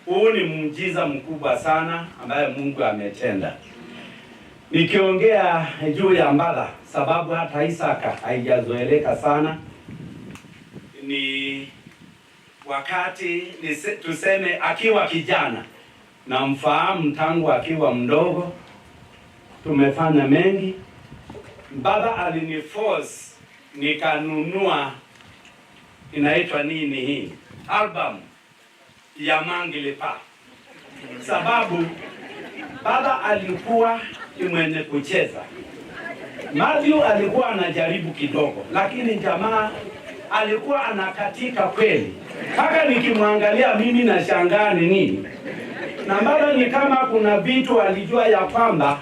Huu ni muujiza mkubwa sana ambaye Mungu ametenda. Nikiongea juu ya Mbatha, sababu hata Isaka haijazoeleka sana, ni wakati tuseme akiwa kijana, na mfahamu tangu akiwa mdogo, tumefanya mengi. Mbatha aliniforce nikanunua, inaitwa nini hii, album ya Mangilipa, sababu Mbatha alikuwa ni mwenye kucheza. Matthew alikuwa anajaribu kidogo, lakini jamaa alikuwa anakatika kweli. Mpaka nikimwangalia mimi na shangaa ni nini. Na Mbatha ni kama kuna vitu alijua ya kwamba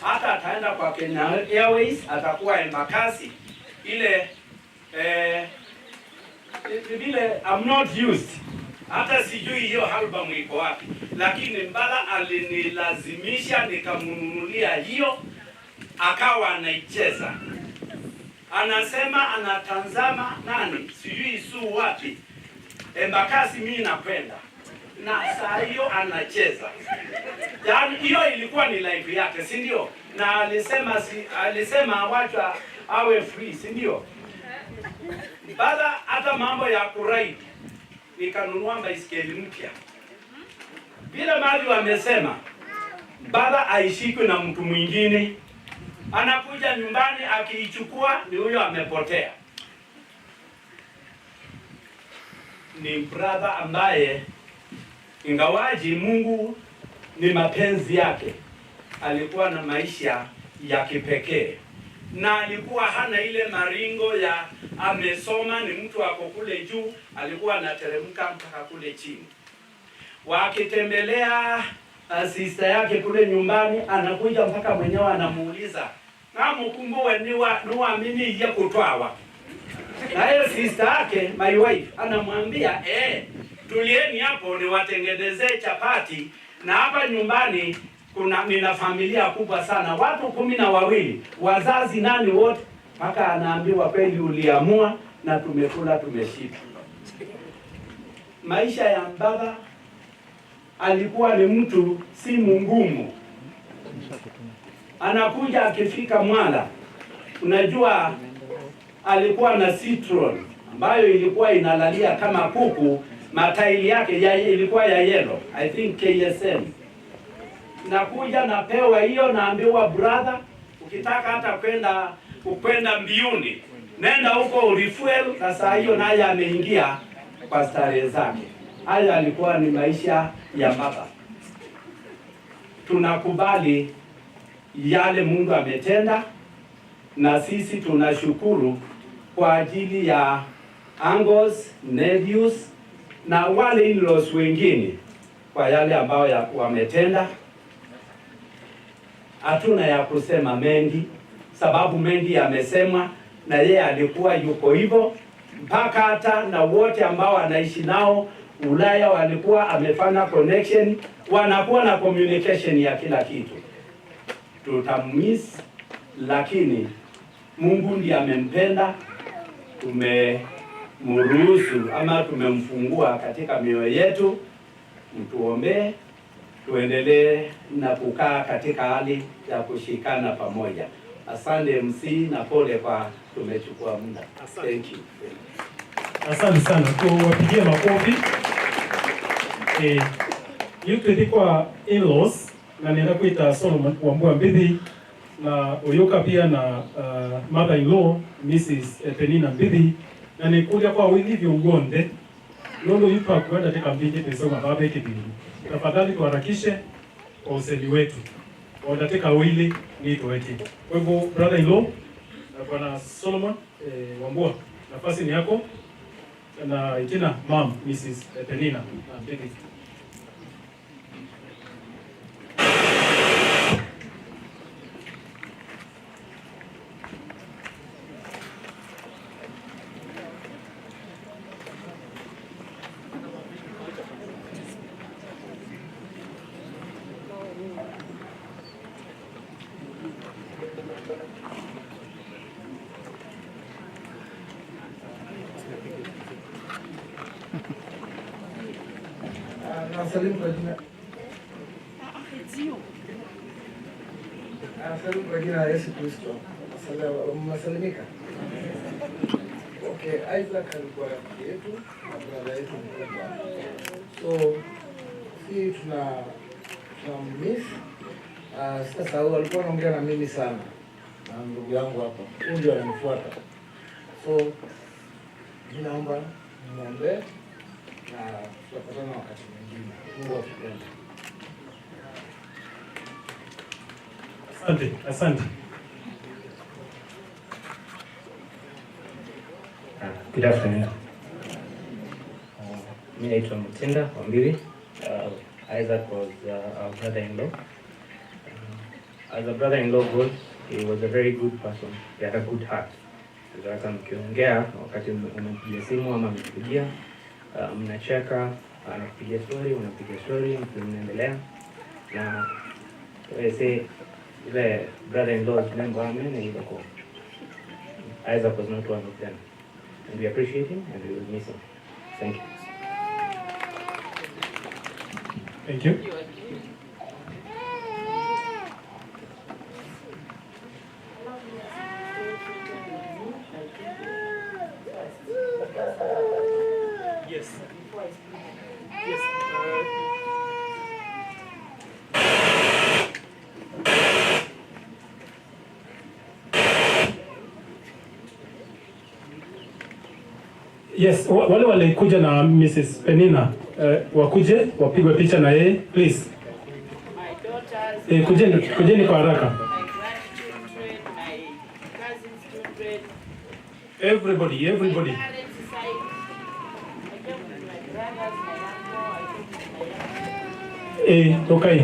hata ataenda kwa Kenya Airways, atakuwa embakasi ile vile I'm not used. Hata sijui hiyo album iko wapi, lakini Mbatha alinilazimisha nikamnunulia hiyo, akawa anaicheza. Anasema anatanzama nani sijui su wapi embakasi, mimi nakwenda na saa hiyo anacheza. Yaani hiyo ilikuwa ni life yake, si ndio? Na alisema wacha awe free, si ndio? Mbatha hata mambo ya kuride, nikanunua baiskeli mpya. Bila Matthew amesema Mbatha aishikwe na mtu mwingine, anakuja nyumbani akiichukua ni huyo amepotea. Ni brother ambaye ingawaji Mungu ni mapenzi yake, alikuwa na maisha ya kipekee, na alikuwa hana ile maringo ya amesoma, ni mtu ako kule juu, alikuwa anateremka mpaka kule chini. Wakitembelea sister yake kule nyumbani, anakuja mpaka mwenyewe anamuuliza, na mkumbuwe niwa mimi ya kutwawa. Na hiyo sister yake, my wife, anamwambia tulieni hapo niwatengenezee chapati, na hapa nyumbani nina familia kubwa sana, watu 12, wazazi nani wote. Mpaka anaambiwa kweli uliamua na tumekula tumeshiba. Maisha ya Mbatha, alikuwa ni mtu si mungumu. Anakuja akifika Mwala, unajua alikuwa na Citroen ambayo ilikuwa inalalia kama kuku, mataili yake ilikuwa ya yellow, I think KSM. Nakuja napewa hiyo, naambiwa brother, ukitaka hata kwenda mbiuni, nenda huko urefuel. Sasa hiyo naye ameingia kwa starehe zake. Hayo alikuwa ni maisha ya Mbatha. Tunakubali yale Mungu ametenda, na sisi tunashukuru kwa ajili ya uncles, nephews na wale in-laws wengine kwa yale ambayo wametenda. Hatuna ya kusema mengi, sababu mengi yamesemwa, na yeye alikuwa yuko hivyo mpaka hata na wote ambao anaishi nao Ulaya walikuwa amefanya connection, wanakuwa na communication ya kila kitu. Tutamiss, lakini Mungu ndiye amempenda, tumemruhusu ama tumemfungua katika mioyo yetu. Mtuombee tuendelee na kukaa katika hali ya kushikana pamoja. Asante MC, na pole kwa tumechukua muda. Thank you. Asante sana, tuwapigie makofi. Yuko kwa in-laws na nenda kuita Solomon Wambua Mbithi na Oyoka pia na mother-in-law Mrs. Penina Mbithi, na nikuja kwa withi ugonde lolo yupa kwenda katika mbiji tesoma babe kibili. Tafadhali tuharakishe kwa usemi wetu. Watateka wili ni tuweke. Kwa hivyo brother-in-law na bwana Solomon Wambua, nafasi ni yako, na itina mom Mrs. Penina Mbithi. Nasalimu kwa jina. Nasalimu kwa jina la Yesu Kristo. Mnasalimika? Okay, Isaac alikuwa rafiki yetu na brother yetu mkubwa. So, hii tuna miss. Sasa huyu alikuwa anaongea na mimi sana. Na ndugu yangu hapa. Huyu ndio ananifuata. So, ninaomba niombe na tutapatana wakati mwingine. Mungu akipenda. Asante. Good afternoon. Mimi naitwa Mutinda Wambiri. Isaac was our brother-in-law. As a brother-in-law goes, he was a very good person. He had a good heart. Hata mkiongea wakati unampigia simu ama mkipigia, mnacheka, anakupigia story, unapigia story, mnaendelea. Na I say the brother-in-law's member and Isaac was not one of them. And we appreciate him and we will miss him. Thank you. Thank you. Yes. Yes. Yes, wale walikuja na Mrs. Penina wakuje wapigwe picha na yeye please. My daughters, kujeni kwa haraka. My grandchildren, my cousins' children. Everybody. My parents' side. I came with my brothers, my uncle, I came with my okay.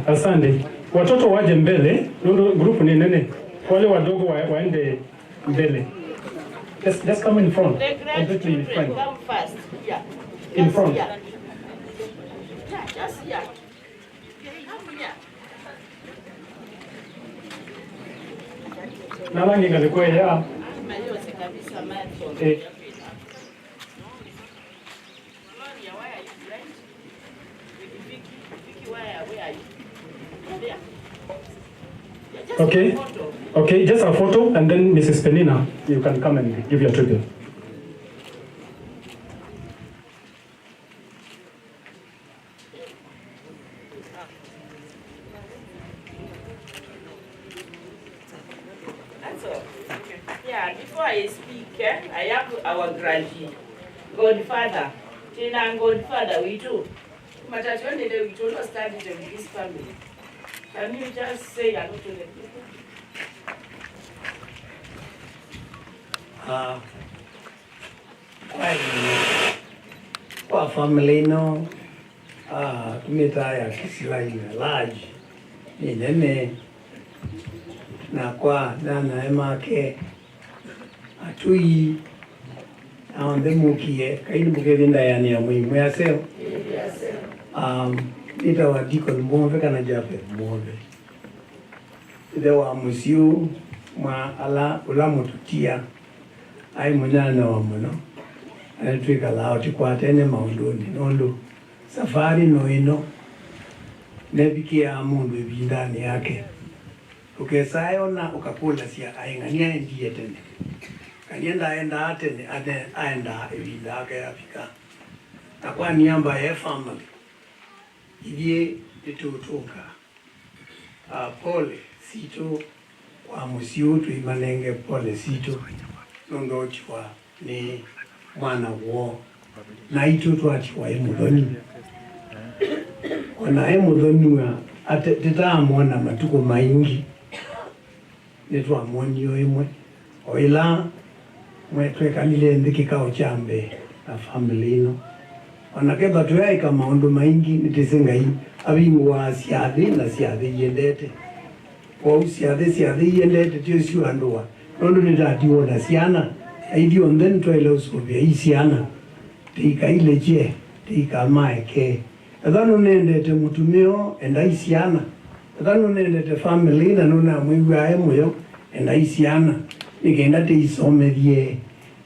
Asante. Watoto waje mbele. Group ni nene. Wale wadogo waende mbele. Just come in front. Completely in front. Come first. Yeah. In front. Yeah, just here. Come here. Nalangi ngalikuwa ya. Mayose kabisa macho. Okay, just a photo and then Mrs. Penina, you can come and give your tribute. That's all. Yeah, before I speak, I have our grandee, Godfather, Tina and Godfather, we too. But at the end of the day, we do not study with this family. Can you just say hello to the people? Kwa family no, tumita ya Kiswahili large ni nene na kwa dana emake atui aonde mukie kaini buke vinda yani ya muhimu ya seo. Ita wa dikon mwove kana jafe mwove. Ita wa musiu ma ala ulamututia ai mwenana wa mno. Tuika lao tikwa tene maundoni nondo safari noino nebikia mundu ibindani yake ukesayo na ukakula sia aingania ndiye tene kanienda aenda atene aenda ibinda yake afika na kwa niamba ya family ilie itutuka pole sito kwa musiutu imanenge pole sito nondo chwa ni mwana wo na itutu atiwa imudhoni wana imudhoniwa titaamona matuko maingi nitwamonio imwe oila mwetwekalile ndikikao chambe na family ino wanakeba tuyaika maundu maingi nitisingai abingu wa siathi na siathi yendete kwa siathi yendete tio siuandua nondo nitatiwo na siana aidio nden toile usubia isiana tika ile je tika maeke Adhano nendete mutumio endaisiana. Adhano nendete family na nuna mwigu ae moyo endaisiana. Nikenda te isomedie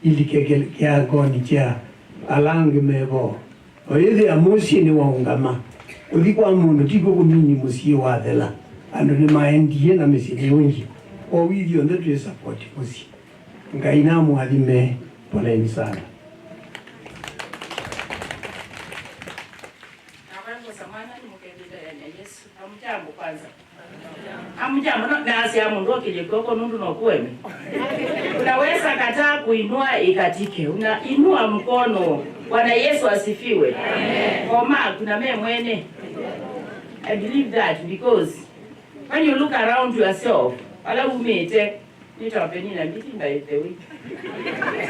ili kia goni chia alangi mebo. Oyethi amusi ni waungama. Udhikuwa mundu tiko kumini musi wadhela. Ando ni maendie na mesini unji. Owithi onde tuwe support musi. Ngaina muadhime poleni sana. Hamjambo kwanza. Hamjambo na asi ya mundu kijikoko nundu na kuweme. Unaweza kataa kuinua ikatike. Unainua mkono. Bwana Yesu asifiwe. Amen. Koma kuna mimi mwene. I believe that because when you look around yourself, ala umete nitawapenina meeting by the week.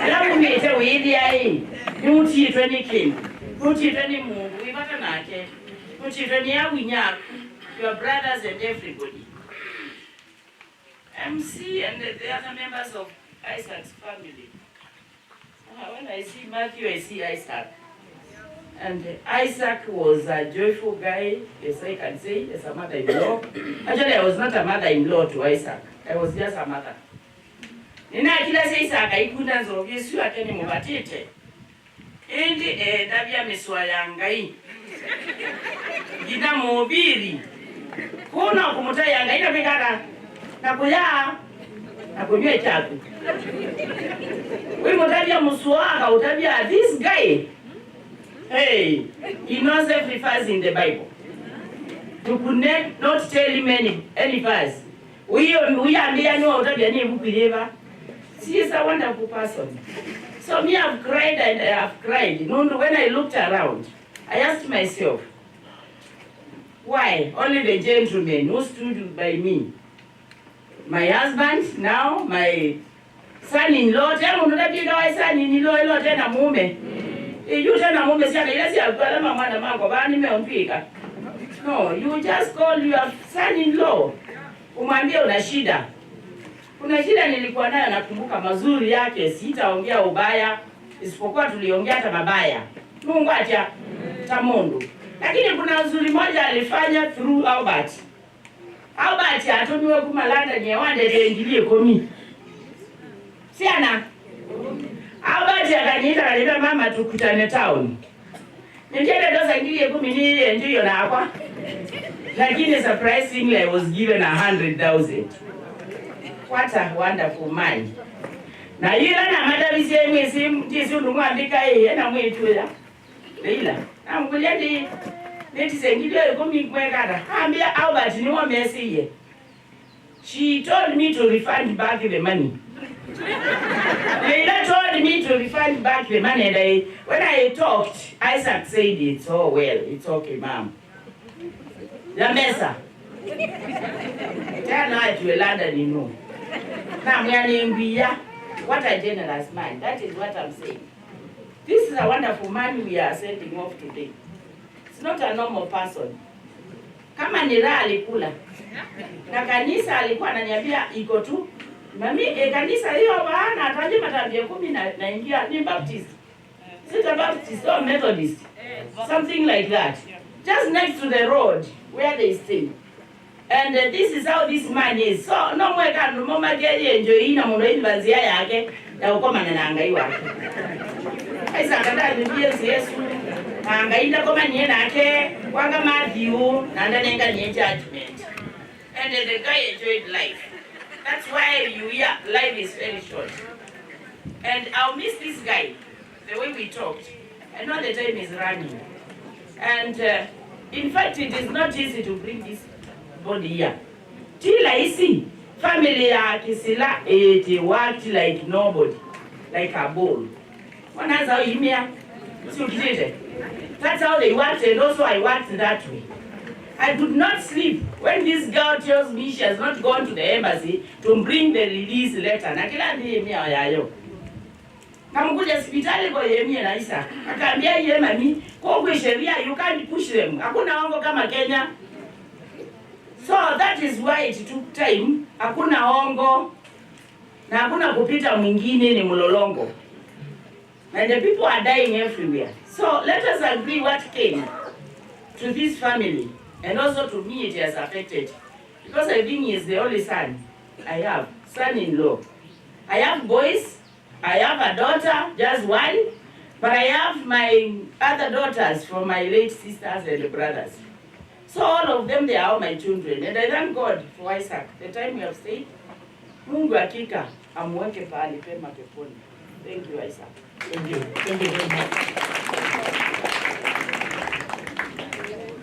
Ala umete wili ai. Nutitwe ni king. Nutitwe ni Mungu. Ibata nake. Nutitwe ni awinya. Your brothers and everybody. MC and the other members of Isaac's family. When I see Matthew, I see Isaac. And Isaac was a joyful guy, as I can say, as a mother-in-law. Actually, I was not a mother-in-law to Isaac. I was just a mother. Nina kila se Isaac aikunda zo Yesu akeni mubatite. Indi dabia miswa yangai. Gina mobili. Kuna kumuta yangai na bigara. Na kuya na kunywe chaku. We mutabia muswaka utabia this guy. Hey, he knows every verse in the Bible. You could not tell him any verse. We are no utabia ni bukileva. She is a wonderful person. So me I've cried and I have cried. When I looked around, I asked myself, why only the gentlemen who stood by me? My husband, now my son-in-law, tell me that my son-in-law tena mume. You tena mume siya ile siya kwa mama na mama kwa nimeompika. No, you just call your son-in-law. Umwambie una shida. Kuna shida nilikuwa nayo nakumbuka mazuri yake, sitaongea ubaya, isipokuwa tuliongea hata mabaya. Mungu acha tamundu. Lakini kuna uzuri moja alifanya through Albert. Albert atomiwe kumalanda nyewande tengilie komi. Siana. Albert akaniita mama tukutane town. Ningende dosa ngilie komi ni ndio na hapa. Lakini surprisingly I was given 100,000. What a wonderful mind. Na yila na madabisi mwezi mtisi ndumwandika na mwetu ya. Leila. Na mkuliandi neti sengilio komi kwekata. Ambia Albert ni wa mesiye. She told me to refund back the money. Leila told me to refund back the money and when I talked, Isaac said it's oh well, it's okay, ma'am. La mesa. Tell her to London, you know. Now, what a generous man. That is what I'm saying. This is a wonderful man we are sending off today. It's not a normal person. Kama ni raha alikula. Na kanisa alikuwa ananiambia iko tu. Mami, kanisa hiyo bana ataje matambia 10 na ingia ni Baptist. Sita Baptist or Methodist. Something like that. Just next to the road where they stay. And this is how this man is. So no mweka mama geri enjoy na muno ilvanzia yake ya ukoma na angai wake. Aisa kanda ndiye Yesu. Angaida koma nye nake wanga Matthew na ndanenga nye judgment. And the guy enjoyed life. That's why you hear life is very short. And I'll miss this guy the way we talked. I know the time is running. And in fact it is not easy to bring this body here. Till I see family ya Kisila, it worked like nobody, like a bull. That's how you mean? That's how they worked, and also I worked that way. I could not sleep when this girl tells me she has not gone to the embassy to bring the release letter. Na kila ndiye mia yayo. Kamukuja hospitali kwa yemie na Isa. Akaambia yeye mami, kwa sheria you can't push them. Hakuna hongo kama Kenya. So that is why it took time. Hakuna hongo na hakuna kupita mwingine ni mlolongo. And the people are dying everywhere. So let us agree what came. to this family, and also to me it has affected. Because I think he is the only son I have, son-in-law. I have boys, I have a daughter, just one, but I have my other daughters from my late sisters and brothers. So all of them, they are all my children. And I thank God for Isaac. The time we have stayed, Mungu hakika amweke pahali pema peponi. Thank you, Isaac. Thank you. Thank you very much.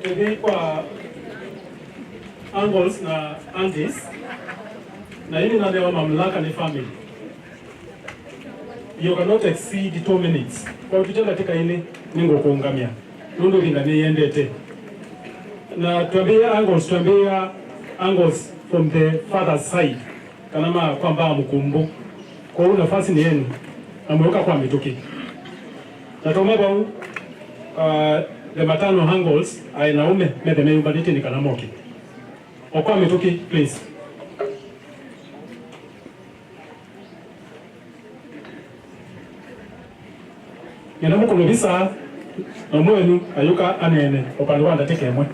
Hivi kwa uncles na aunties, na hili nadewa mamlaka ni family. You cannot exceed 2 minutes. Kwa tutenda tika hili, ningo kuungamia. Nundu lingani yendete. Na tuambia uncles from the father's side. Kanama kwamba mkumbu. Kwa hiyo nafasi ni yenu. Amweka kwa mituki. Na tomaba the maternal uncles ainaume medeme yumbaditi ni kanamoki. Okwa mituki please. Ninamu kulubisa na mwenu ayuka anene upande wa ndateke mwe.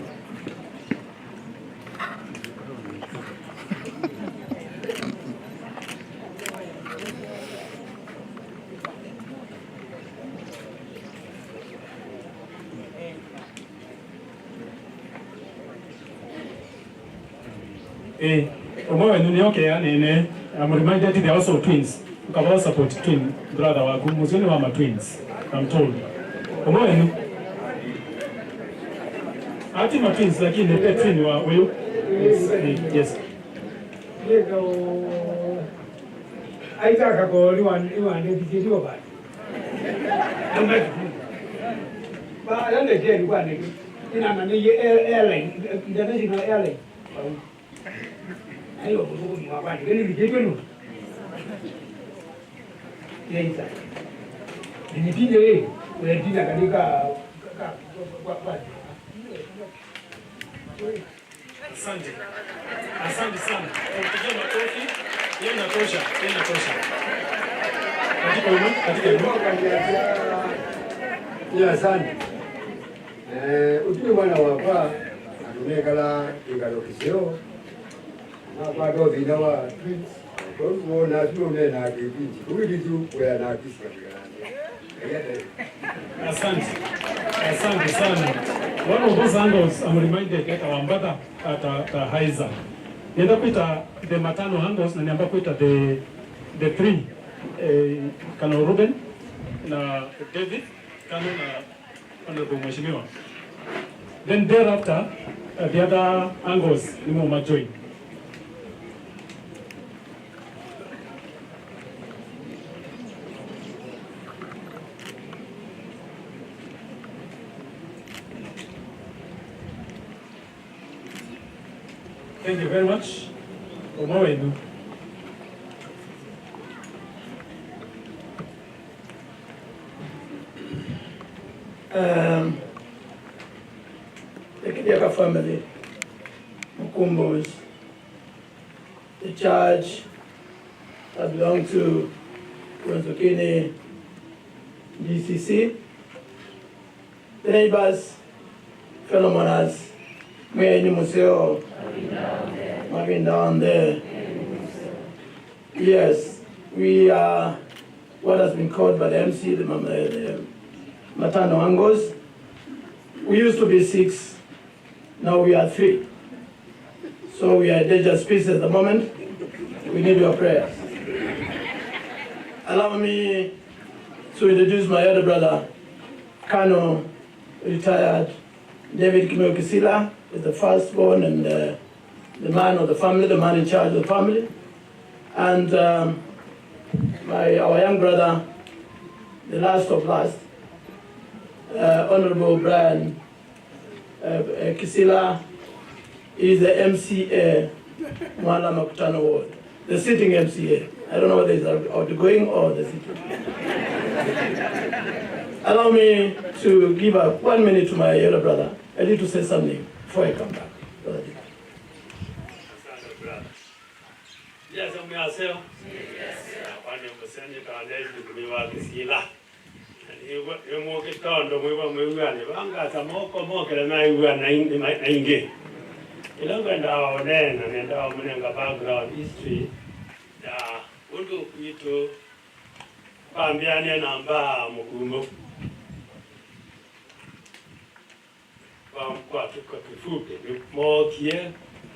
Umwenu ni okay anene. I'm reminded they are also twins. Ukaba support twin brother wagu muzuni wa ma twins. I'm told. Umwenu ati ma twins lakini the twin wa wewe. Yes. Aitaka ko liwande dijio ba. Ba yande je ni kwane. Ina na ni airline, international airline. Ayo buku ni wa ni dijio no. Yeisa. Ni pinde we dina kanika kwa. Asante. Asante sana. Ukipiga makofi, hiyo inatosha, hiyo inatosha. Katika ya asante. Utumi mwana wapa atunekala ingalokisio na kwa dobi na wa twins. Kwa hiyo na tuone na kipindi. Kulitu kwa na kisa Asante. Asante sana. One of those uncles, I'm reminded that our Mbatha at Haiza. Nienda kuita the maternal uncles na niamba kuita the three. Kano Ruben na David, Kano na Honorable Mheshimiwa. Then thereafter, the other uncles ni mo join. Thank you very much. Umawenu. The Kithyaka family, Mukumbos, the church that belong to Kwanzokini GCC, the neighbors, fellow mourners, Mwenye Museo, Marvin down there. Yes, we are what has been called by the MC, the maternal uncles. We used to be 6, now we are 3. So we are endangered species at the moment. We need your prayers. Allow me to introduce my elder brother, Kano, retired David Kisila, is the firstborn and the man of the family, the man in charge of the family. And our young brother, the last of last, Honorable Brian Kisila, is the MCA, Mwala Makutano Ward, the sitting MCA. I don't know whether it's outgoing or the sitting. Allow me to give 1 minute to my elder brother. I need to say something before I come back. Yes, I'm going to say. Yes, Emo che tondo mwe vanga samoko kele na iwa na inge. Ilanga ndao nenda mwenga background history ya undu kwitu pambiane namba mukumbo. Kwa kifupi mokie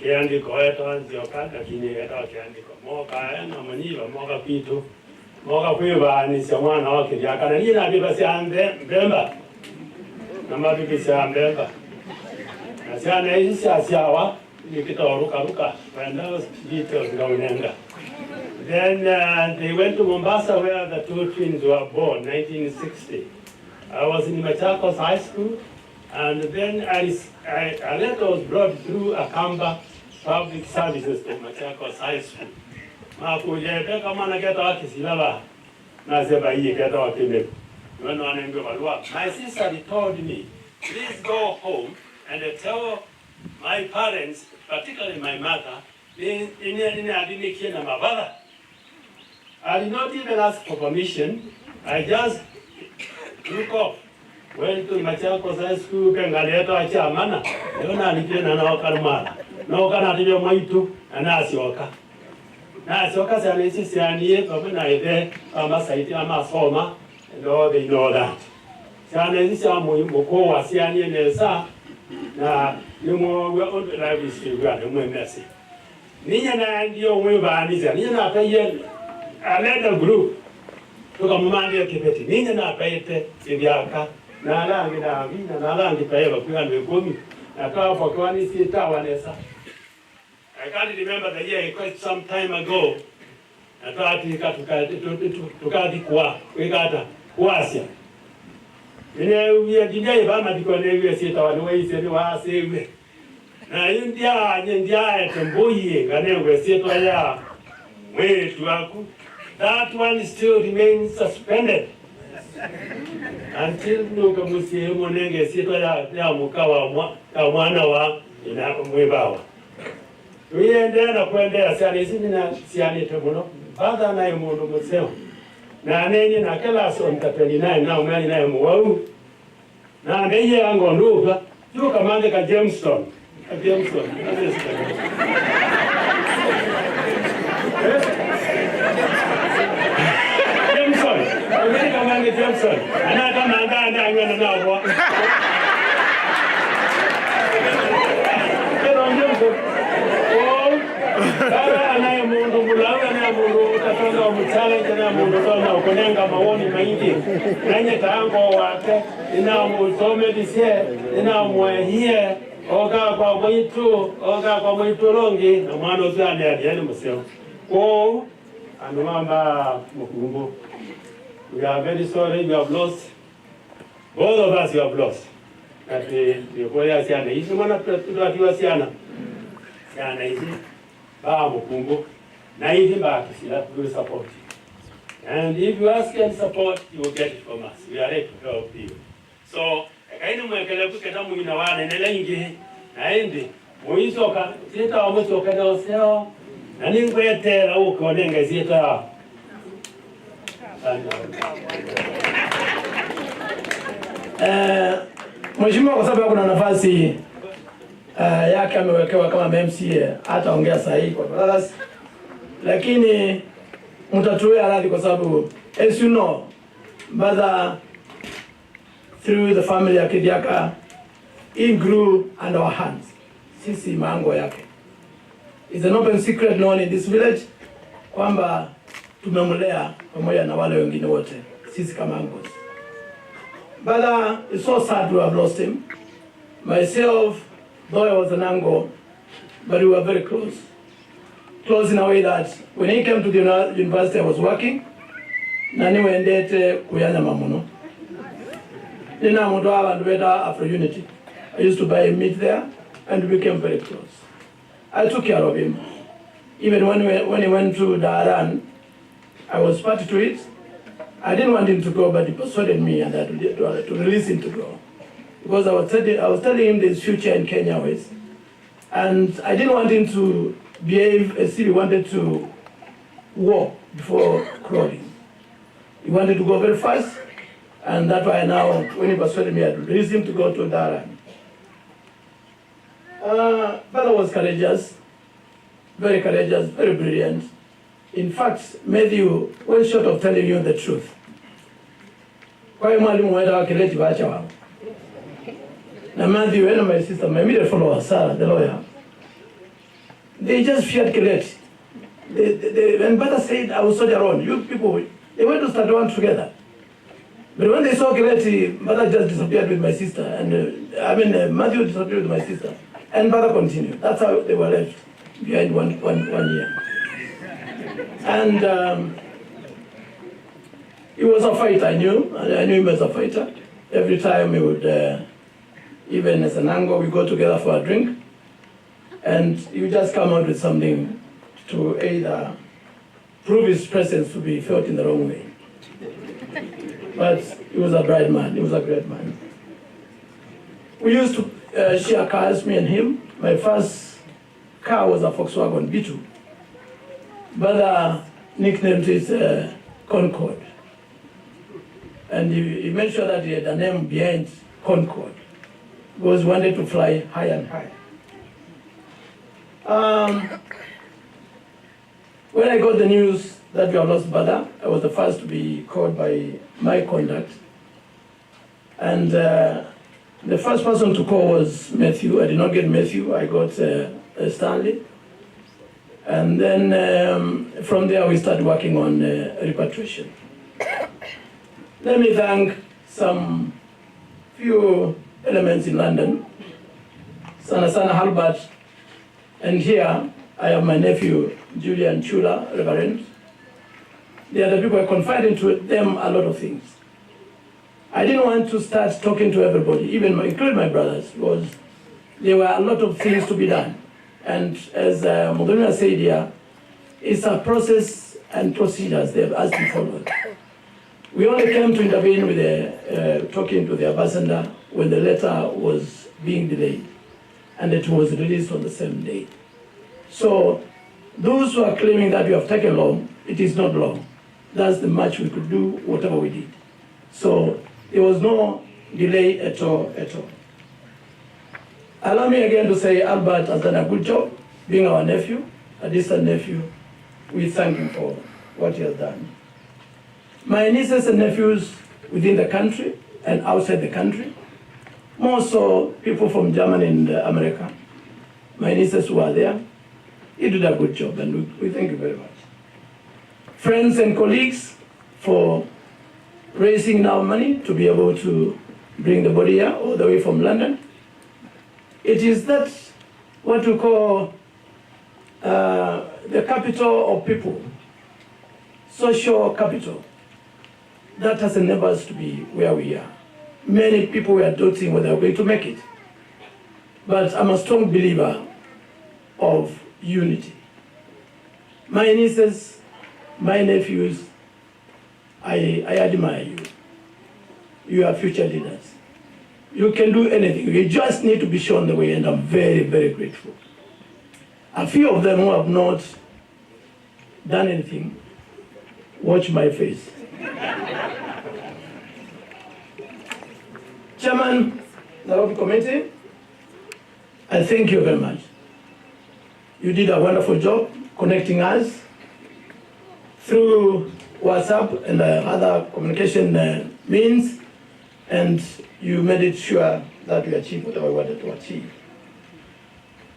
kiandiko eto nzioka lakini eto kiandiko moka na manyiva moka kwitu moka kwiba ni mwana wa Kithyaka na nina biba siambe mbemba na mabibi siambemba na siana hizi siawa nikitoruka when those details going in. Then they went to Mombasa where the two twins were born 1960. I was in Machakos High School, and then a letter was brought through Akamba Public Services to Machakos High School. Makujete kama na keta wakisilaba na seba hii keta wakime. My sister told me, please go home and tell my parents, particularly my mother, I did not even ask for permission. I just took off. Went to Machakos High School, Pengaleta, Achamana, Yona Nikina Naokarmana. No Canadian Maitu, and Asioka. Nasioka Sanisi Siani, Pamana, Amasaiti, Amasoma, and all they know that. Sanisi Moko, Siani, and Elsa, you more will live is you got a messy. Nina and your way by Anisa, Nina pay a letter group to come Mandia Kipeti, Nina pay Kithyaka. I can't remember the year, quite some time ago. I thought we got Kuasia. We are today, Bama, because we sit our way, said, was saved. Now, India, and Boye, and then we sit where way to Aku. That one still remains suspended. Until nuka musimu nenge sito ya mukawa mwana wa inamwebawa. Tuiendelea kuendelea siani sini na siani temuno. Bada na imundu museo. Na neni na kila so mtapeli nae na umani nae muwau. Na neye ango nduka. Yuka mande ka Jamestown. Jamestown. Johnson, and I come and I'm going to know what. Get on Johnson. Oh, and I am on the Mulaga and I'm on the challenge and I'm on the Konanga Maoni Maindi. Nanya Tango Wake, and I'm so many here, and I'm here. Oga kwa mwitu, Oga kwa mwitu longi, na mwano zane ya diani museo. Oh, anumamba mukumbu. We are very sorry we have lost. Both of us we have lost. That we kwa siana. Isi mwana tuwa siana. Siana isi. Ba mukumbu. Na isi ba kisila. We will support you. And if you ask and support, you will get it from us. We are ready to help you. So, kaini mwekele kuketa mwina wane nelengi. Na hindi. Mwisoka. Sita wa mwisoka na oseo. Na ningwete la uko wanenge sita. Mheshimiwa, kwa sababu kuna nafasi yake amewekewa kama MCA, hataongea sahihi kwa sasa, lakini mtatuwea radhi kwa sababu as you know, Mbatha through the family ya Kithyaka, it grew under our hands. Sisi mango yake. It's an open secret known in this village kwamba tumemlea pamoja na wale wengine wote sisi kama angos. But it's so sad to have lost him. Myself, though I was an ango, but we were very close. Close in a way that when he came to the university I was working, nani wendete kuyanya mamuno. Nina mutoa and better after unity. I used to buy meat there and we became very close. I took care of him. Even when he went to Daran, I was party to it. I didn't want him to go, but he persuaded me and to release him to go. Because I was telling him there's future in Kenya ways. And I didn't want him to behave as if he wanted to walk before crawling. He wanted to go very fast, And that's why now, when he persuaded me, I released him to go to Dar. Father was courageous, very brilliant. In fact, Matthew was short of telling you the truth. Kwa hiyo mwalimu wenda wakileti bacha wao. Na Matthew and my sister, my immediate follower, Sarah, the lawyer, they just feared Kileti. When Mbatha said, I was soldier on, you people, they went to start one together. But when they saw Kileti, Mbatha just disappeared with my sister. And Matthew disappeared with my sister. And Mbatha continued. That's how they were left behind one year. And he was a fighter, I knew him as a fighter. Every time he would, even as an angle, we go together for a drink. And he would just come out with something to either prove his presence to be felt in the wrong way. But he was a bright man, he was a great man. We used to share cars, me and him. My first car was a Volkswagen B2. But nicknamed it Concorde. And he made sure that he had a name behind Concorde, because he wanted to fly higher and higher. When I got the news that we have lost Mbatha, I was the first to be called by my contact. And the first person to call was Matthew. I did not get Matthew, I got Stanley. And then from there we started working on repatriation. Let me thank some few elements in London. Sana Halbert. And here I have my nephew, Julian Chula, Reverend. They are the people I confided to them a lot of things. I didn't want to start talking to everybody, including my brothers, because there were a lot of things to be done. And as Modena said here, it's a process and procedures that has to be followed. We only came to intervene with talking to the ambassador when the letter was being delayed, and it was released on the same day. So those who are claiming that we have taken long, it is not long. That's the much we could do, whatever we did. So there was no delay at all. Allow me again to say Albert has done a good job, being our nephew, a distant nephew. We thank him for what he has done. My nieces and nephews within the country and outside the country, more so people from Germany and America, my nieces who are there, he did a good job, and we thank you very much. Friends and colleagues for raising now money to be able to bring the body here all the way from London. It is that what we call the capital of people, social capital, that has enabled us to be where we are. Many people were doubting whether we're going to make it. But I'm a strong believer of unity. My nieces, my nephews, I admire you. You are future leaders. You can do anything. You just need to be shown the way, and I'm very, very grateful. A few of them who have not done anything, watch my face. Chairman, the committee, I thank you very much. You did a wonderful job connecting us through WhatsApp and other communication means, and you made it sure that we achieved whatever we wanted to achieve.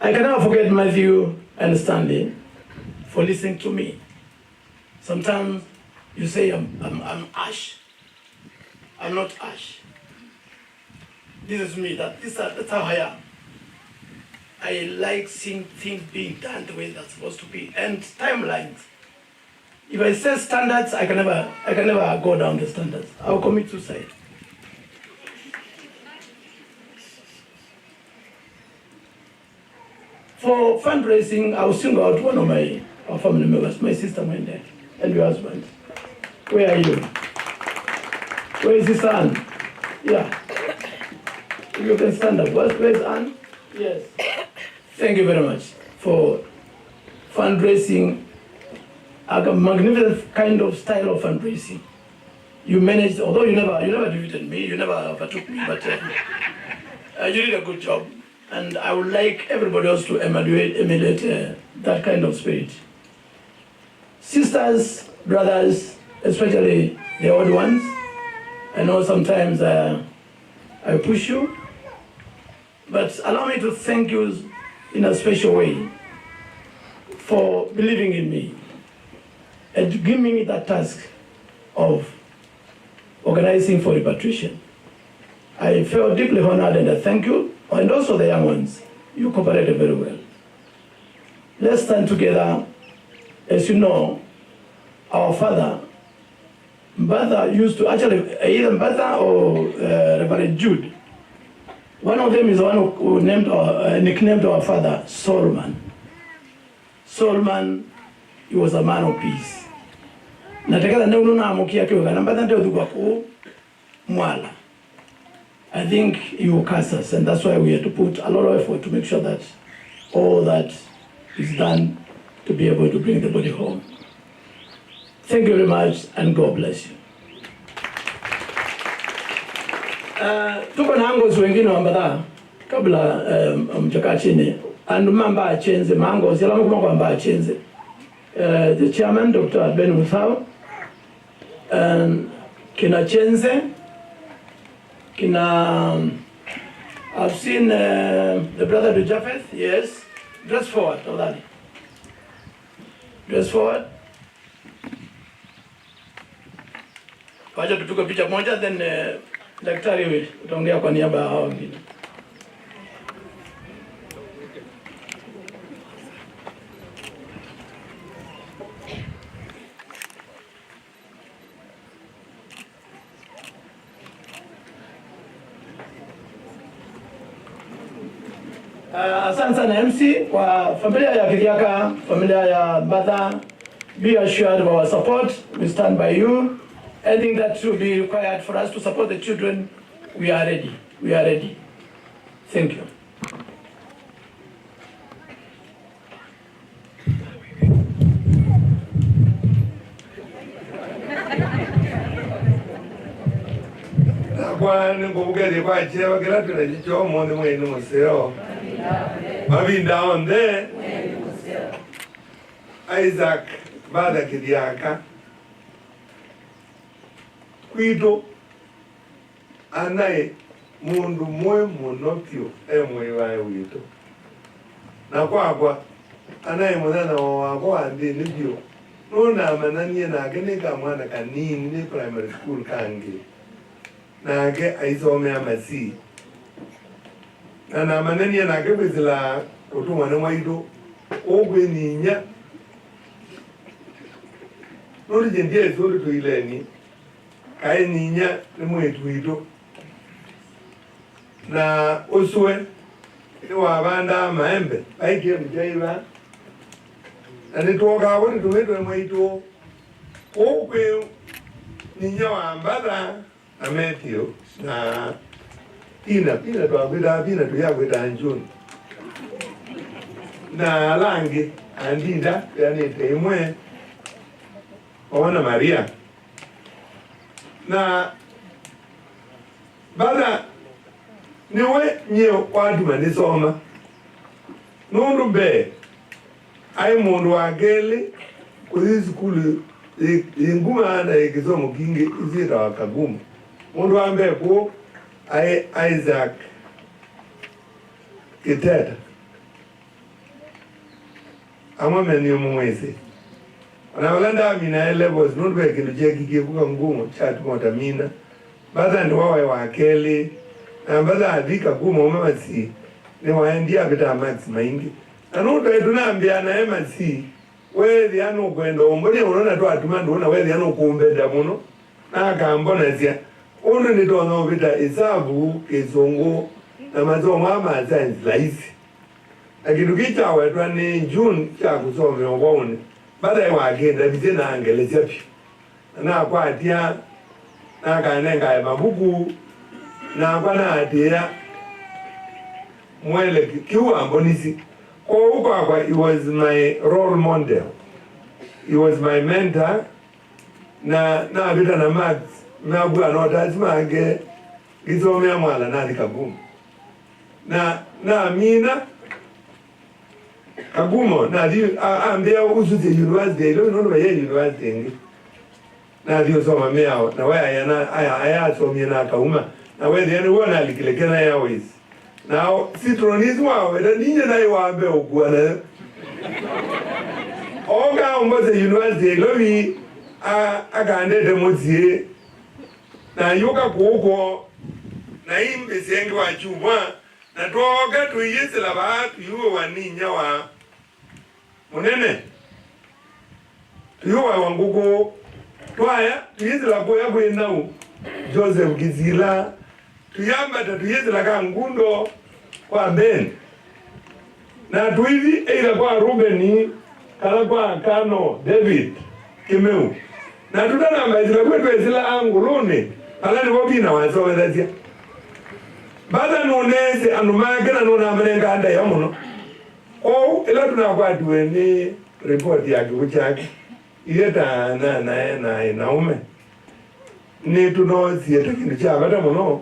I cannot forget Matthew and Stanley for listening to me. Sometimes you say I'm Ash. I'm not Ash. This is me. That's how I am. I like seeing things being done the way that's supposed to be, and timelines. If I say standards, I can never go down the standards. I'll commit suicide. For fundraising, I will single out one of our family members, my sister went there, and your husband. Where are you? Where is his son? Yeah. If you can stand up. Where's Anne? Yes. Thank you very much for fundraising, a magnificent kind of style of fundraising. You managed, although you never defeated me, you never overtook me, but you did a good job. And I would like everybody else to emulate that kind of spirit. Sisters, brothers, especially the old ones, I know sometimes I push you, but allow me to thank you in a special way for believing in me and giving me that task of organizing for repatriation. I felt deeply honored and I thank you, and also the young ones. You cooperated very well. Let's stand together. As you know, our father, Mbatha used to, actually, either Mbatha or Reverend Jude. One of them is the one who nicknamed our father Solomon. Solomon, he was a man of peace. I think he will cast us, and that's why we have to put a lot of effort to make sure that all that is done to be able to bring the body home. Thank you very much, and God bless you. Tuko na angos wengine wa Mbatha kabla mchaka chini, and mamba achenze mango sila mkuma kwa mamba achenze. The chairman, Dr. Ben Musau, and kina chenze, kina. I've seen the brother to Japheth. Yes, dress forward, Odani. Dress forward. Wacha tupige picha moja, then daktari utaongea kwa niaba ya hao wengine. Asante sana MC kwa familia ya Kithyaka, familia ya Mbatha. Be assured of our support. We stand by you. Anything that should be required for us to support the children, we are ready. We are ready. Thank you. Kwani ngobugere kwa chewa kila tunajicho monde mwenu museo. Mabinda onde. Isaac Mbatha Kithyaka. Kwito anaye mundu mwe munokyo emwe wae wito. Na kwakwa anaye mwana wako andi nibyo. Nuna mananie na genika mwana kanini ni primary school kangi. Nage aisome amasi. Na mananie na gebezila otuma na mwaito ogwe ninya. Nuri jendie sori to ileni. Kai ninya ni mwetu ito. Na uswe ni wabanda maembe aikie mjaiba. Na nituoka wani tumeto mwetu ogwe ninya wa Mbatha ametio na pina tuyagwita njuni na langi andinda yani temwe ona Maria na Mbatha niwe nyeo watu manisoma nundu be ai mundu wageli kuzi skulu inguma na ikisomo kingi izira wakaguma mundu ambe ko Isaac Kithyaka amameni umwese anabalanda mina levels nundu be kindu chekike kuka ngumu chatu motamina Mbatha ni wawe wakeli na Mbatha adika gumo mamasi ni waendia bita max maingi nundu tunambia na emasi wethi anu kwenda omboni urona tu atumando una wethi anu kumbeda muno na kambona sia undu ni tono bita isabu kizungu na masomo ama science laisi akitu kicha wetwa ni June cha kusome ogone Mbatha wagenda bizena angelezia pi na kwatia na kanenga mabuku na kwana atia mwele kiwa mbonisi kwa he was my role model, he was my mentor na vita na Max mabwa no tazimage gizomea mwala nali kagumo na mina kagumo na di ambia uzuze university lo no baye university ngi na dio soma meao na waya yana aya somye na kauma na wewe yani wona alikilekena yawe now citronism wa da ninje na iwambe ogwana oga umboze university lo bi agande demozie na yuka kuko na imbe sengi wa chuma na toga tuyisela batu yuwe waninya wa munene yuwe wanguko twaya tuyisela koya kwendau Joseph Gizila tuyamba tuyisela ka ngundo kwa Ben na tuivi eira kwa Rubeni kala kwa Kano David Kimeu na tutana mbazila kwetu ezila angulone alani wobina wasowe dasia bada nonese anumagena nona mrenga anda ya muno o ela tunakwatwe ni report ya kuchaki ileta na ume ni tunozie takindu cha bata muno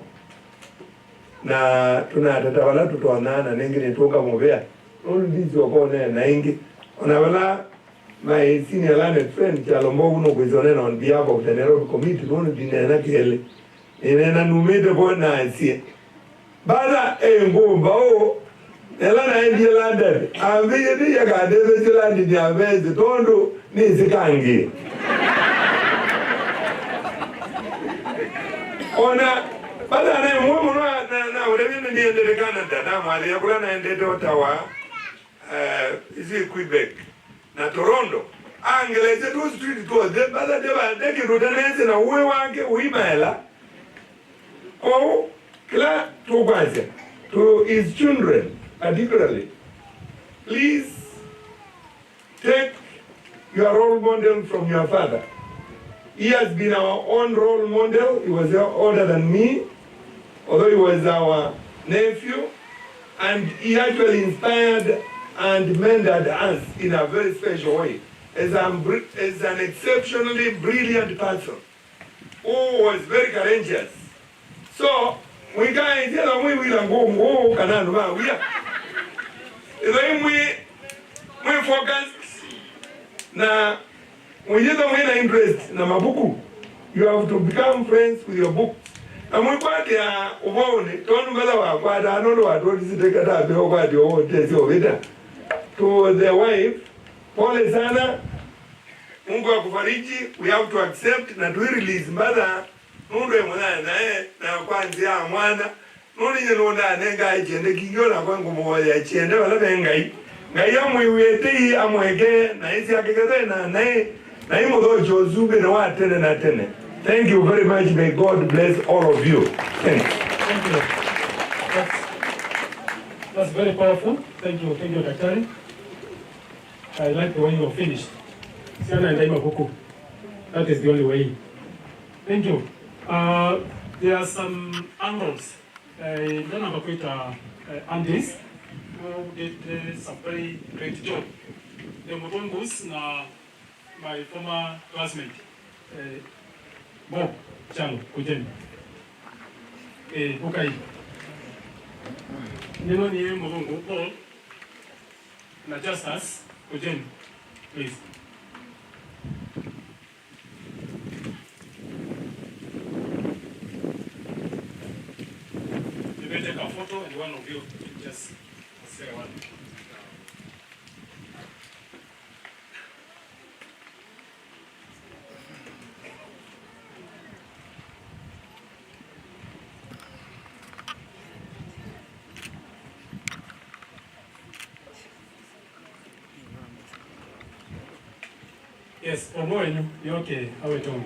na tunatata wala tutonana nengine toka mubea ndizo kone na ingi onabala my senior learned friend Chalombo uno kwizonena on behalf of the Nairobi committee no dinena kele inena numete bona asie bada ngomba o ela na ndiye landed ambiye ndi yakadebe tilandi ndi abeze tondo nizikangi ona bada na mwomo na urevine ndiye Canada na mali yakula na ndete Ottawa isi Quebec na Toronto angeleze tu street to the bada deba ndeke rodanese na uwe wake uimaela o kila tukwaze to his children particularly please take your role model from your father. He has been our own role model. He was older than me, although he was our nephew, and he actually inspired and mentored us in a very special way as an exceptionally brilliant person who was very courageous. So we guys tell we will go kanano ba we then we focus na when you don't have interest na mabuku you have to become friends with your book na mwipati ya ubone tonu mbele wa kwada anono watu disiteka tabe okwadi owo tezi ovita to the wife pole sana Mungu akufariji we have to accept na to release Mbatha nundwe mwana nae na kwanzia mwana nuni nyenonda nenga ijende kingiona kwangu mwoya ichende wala bengai ngai amwiwete amwege na isi akikete na imo jozube na watene na tene. Thank you very much. May God bless all of you. Thank you. That's very powerful. Thank you, Daktari. I like the way you finished. That is the only way. Thank you. There are some angles. I don't know about Andis who did some very great job. The Mubungus, my former classmate, Bob Chalo Kujen. Bukai. Nino ni Mubungu Paul na Justus Kujen, please. Take a photo and one of you just say one. Yes, Omoenyu, you okay? How are you doing?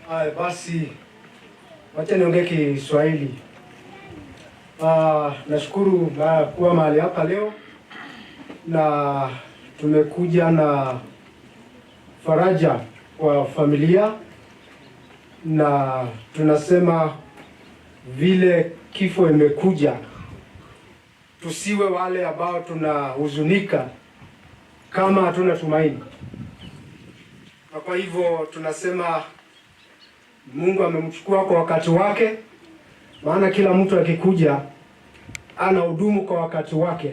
Basi wacha niongee Kiswahili. Nashukuru kuwa mahali hapa leo na tumekuja na faraja kwa familia na tunasema vile kifo imekuja tusiwe wale ambao tunahuzunika kama hatuna tumaini. na kwa hivyo tunasema Mungu amemchukua kwa wakati wake, maana kila mtu akikuja ana hudumu kwa wakati wake,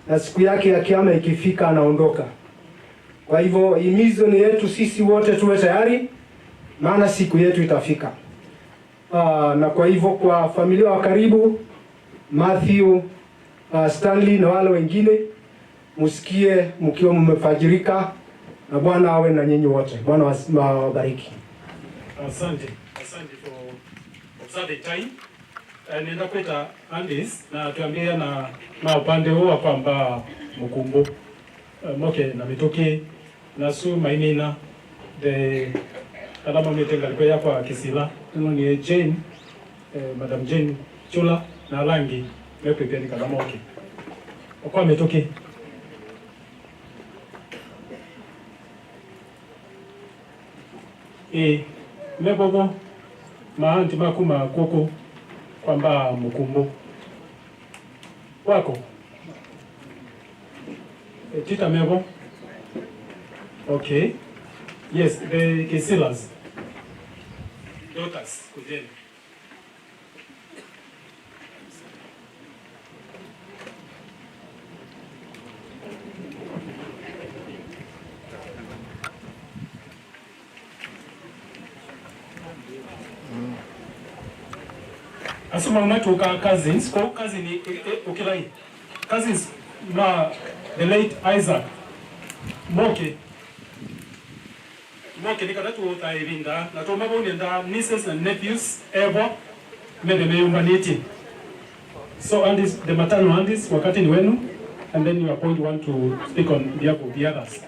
na siku yake ya kiama ikifika anaondoka. Kwa hivyo himizo ni yetu sisi wote tuwe tayari, maana siku yetu itafika. Na kwa hivyo kwa familia wa karibu, Matthew, Stanley na wale wengine, musikie mkiwa mmefajirika, na Bwana awe na nyinyi wote. Bwana wabariki. Asante for observing time. Nenda kweta Andis na tuambia na upande huo kwamba mkumbo moke na mitoke na su mainina de alama mitenga kwa yako Kisila ni Jane Madam Jane Chula na Langi mepe pia ni kama moke kwa mitoke mebobo maanti makuma koko kwamba mkumbo wako Tita Mebo. Okay. Yes, the Kisilas. Daughters, kujeni. Asuma unatoka cousins, kwa cousin ukilai. Cousins na the late Isaac Moke nikata tuota evinda na to mabo nenda nieces and nephews ever mede meyumbaniti. So Andis, the maternal Andis wakati ni wenu, and then you appoint one to speak on behalf of the others.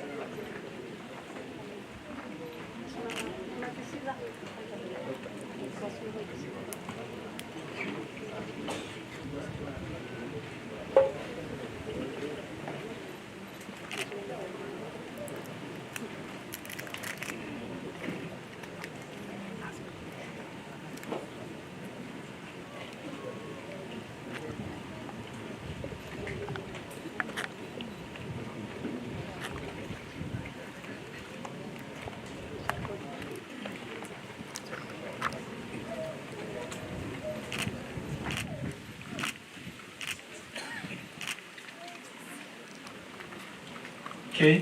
Okay.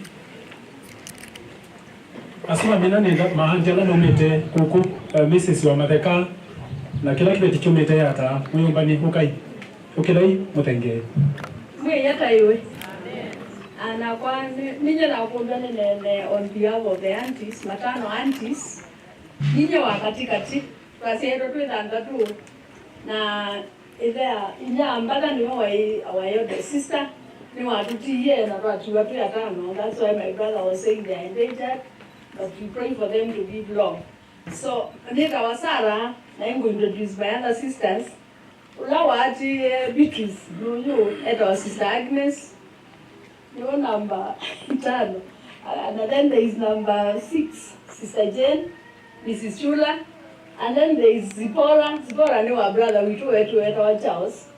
Asima mina nenda mahanjala nomete kuku Mrs. wa Madeka na kila kibeti chumete yata muyumbani hukai ukilai mutenge mwe yata iwe ana kwa ninye na kumbane nene on behalf of the aunties matano aunties ninye wa katikati twasero twithanga tu na inya Mbatha ni wa the sister ni watutiye na watu yatano. That's why my brother was saying they are endangered, but we pray for them to live long. So nita wasara na ingo introduce my other sisters. Ulawa ati Beatrice, you at our sister Agnes, your number 5, and then there is number 6, Sister Jane, Mrs. Chula, and then there is Zipporah knew our brother, we two at our house,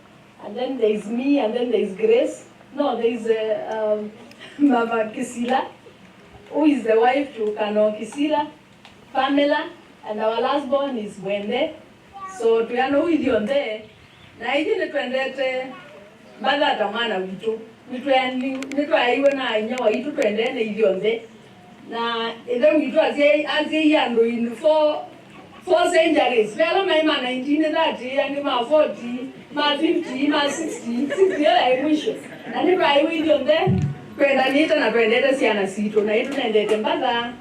and then there is me, and then there is Grace. No, there is Mama Kisila, who is the wife to Kano Kisila, Pamela, and our last born is Wende. So we are with you on there. Na hiji twendete Mbatha tamana witu. Nitu aiwe na nyawa itu twendene hivyo na either witu azie yando in 4 centuries. Vela maima 1930 and ma 40, ma 50, ma 60 ya mwisho. Na nitu aiwe hivyo kwenda nita na twendete siana sito na itu twendete Mbatha.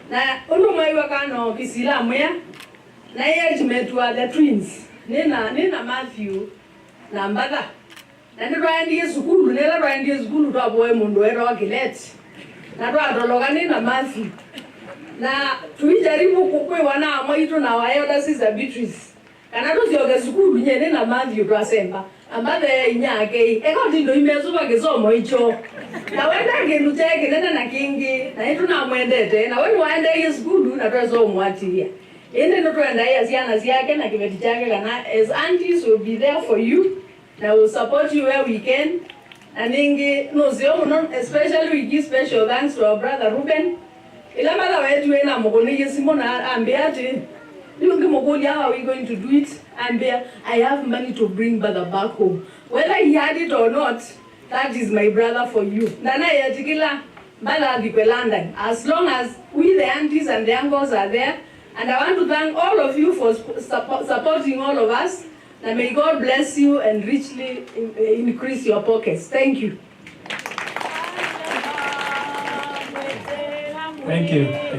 Na ulumaiwa Kano Kisila mwea na yeye tumetua the twins. Nina Matthew na Mbatha. Na nitwaendie sukulu, nela twaendie sukulu twaboe mundu era wakileti. Na twatologa nina Matthew. Na tuijaribu kukwewa na amaitu na wayoda sister Beatrice. Kana tuzioge sukulu nye nina Matthew twasemba. Mbatha inyake, eko tindo imezuwa kisomo icho. Na wenda ngenuteke nena na kingi, na itu na mwendete, na wenu waende sukulu na twezo umwatia. Ende no twenda ya siana siake na kibeti chake kana as aunties will be there for you na will support you where we can. And ingi no zio no especially we give special thanks to our brother Ruben. Ila mala wetu ena mokoni yesimona ambeate. Lungi mokoni, how are we going to do it? Ambea, I have money to bring brother back home. Whether he had it or not, that is my brother for you. Nana yatikila bala London. As long as we the aunties and the uncles are there, and I want to thank all of you for supporting all of us. And may God bless you and richly increase your pockets. Thank you. Thank you.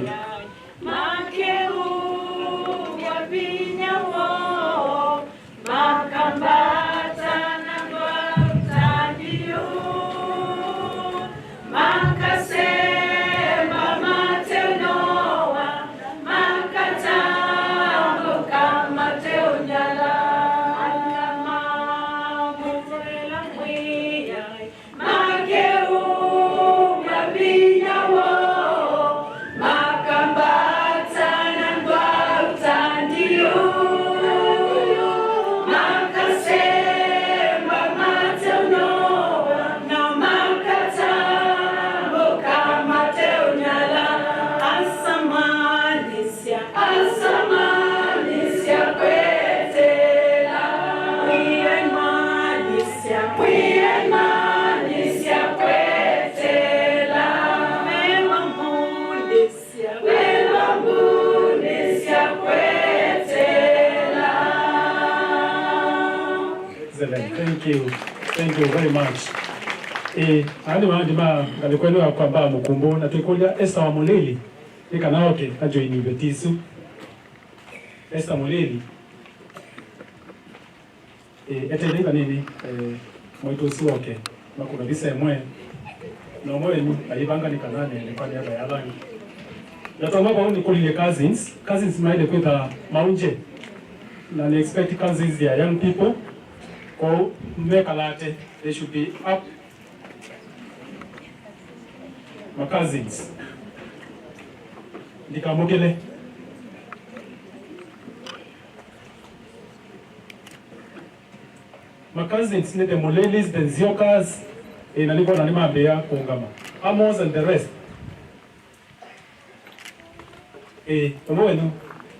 Thank you. Thank you very much. Ani mandima alikwenda kwamba mkumbo na tukolia Esther wa Muleli nikanaoke ajoini betisu Esther Muleli etendeka nini moito siwoke makuna bisa emwe no mwe ni ayibanga nikanane nipande aba yabangi natoma kwa ni kolile cousins maile kweta maunje na ni expect cousins ya young people ko mekalate they should be up. My cousins nikamogele my cousins ni the Molelis, the Nziokas, nalikuwa nalima bea kuungama Amos and the rest. Omwenu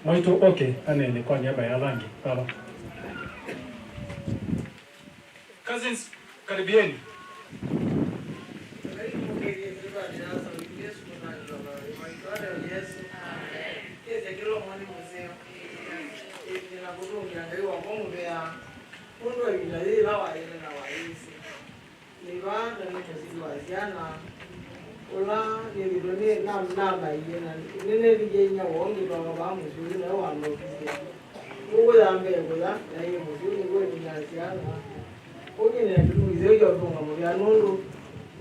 mwaito okay anene kwa niaba ya rangi baba. Cousins, karibieni.